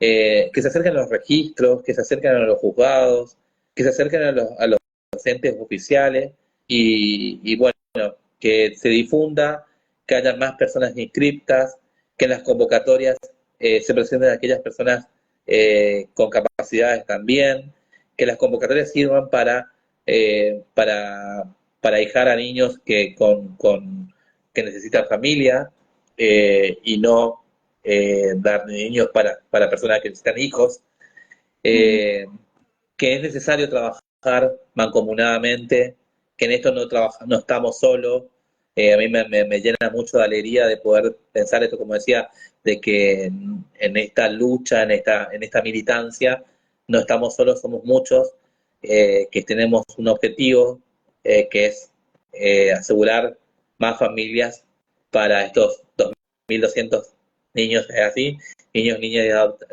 B: a los registros, que se acerquen a los juzgados, que se acerquen a los entes oficiales y bueno, que se difunda, que haya más personas inscriptas, que en las convocatorias se presenten aquellas personas con capacidades también, que las convocatorias sirvan para ahijar a niños que necesitan familia y no dar niños para personas que necesitan hijos, que es necesario trabajar mancomunadamente, que en esto no estamos solos. A mí me llena mucho de alegría de poder pensar esto, como decía, de que en esta lucha, en esta militancia, no estamos solos, somos muchos, que tenemos un objetivo, que es asegurar más familias para estos 2.200 niños, así, niñas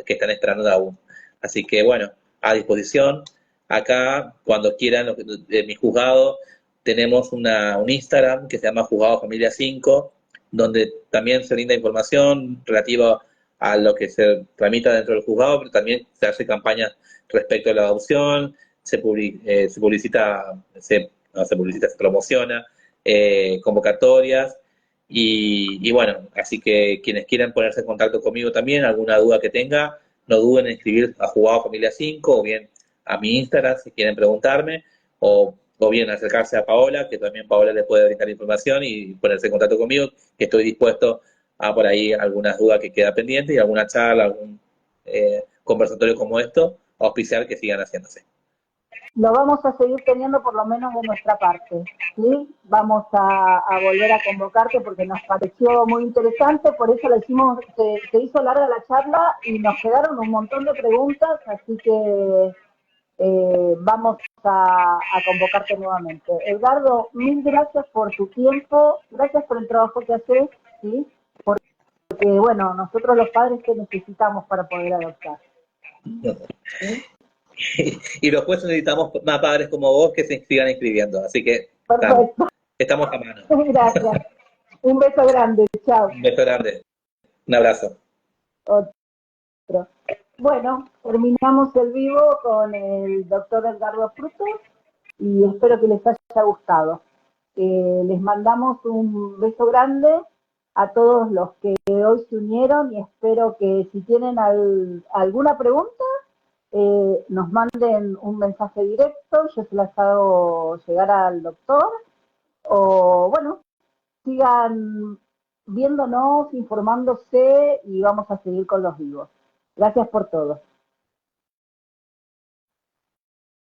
B: que están esperando aún. Así que bueno, a disposición. Acá, cuando quieran, mi juzgado, tenemos un Instagram que se llama Juzgado Familia 5, donde también se brinda información relativa a lo que se tramita dentro del juzgado, pero también se hace campaña respecto a la adopción, se publicita, no se publicita, se promociona, convocatorias, y bueno, así que quienes quieran ponerse en contacto conmigo también, alguna duda que tenga, no duden en escribir a Juzgado Familia 5 o bien a mi Instagram si quieren preguntarme, o bien acercarse a Paola, que también Paola le puede brindar información y ponerse en contacto conmigo, que estoy dispuesto a por ahí algunas dudas que queda pendiente y alguna charla, algún conversatorio como esto, auspiciar que sigan haciéndose.
A: Lo vamos a seguir teniendo por lo menos de nuestra parte, ¿sí? Vamos a volver a convocarte porque nos pareció muy interesante, por eso la hicimos, se hizo larga la charla y nos quedaron un montón de preguntas, así que vamos a convocarte nuevamente. Edgardo, mil gracias por tu tiempo, gracias por el trabajo que haces, ¿sí? Porque, bueno, nosotros los padres te necesitamos para poder adoptar. ¿Sí?
B: Y después necesitamos más padres como vos que se sigan inscribiendo, así que
A: Perfecto.
B: estamos a mano.
A: Gracias. Un beso grande. Chao.
B: Un beso grande, un abrazo.
A: Otro. Bueno, terminamos el vivo con el doctor Edgardo Frutos y espero que les haya gustado. Les mandamos un beso grande a todos los que hoy se unieron y espero que si tienen alguna pregunta nos manden un mensaje directo, yo se las hago llegar al doctor o bueno, sigan viéndonos, informándose y vamos a seguir con los vivos. Gracias por todo.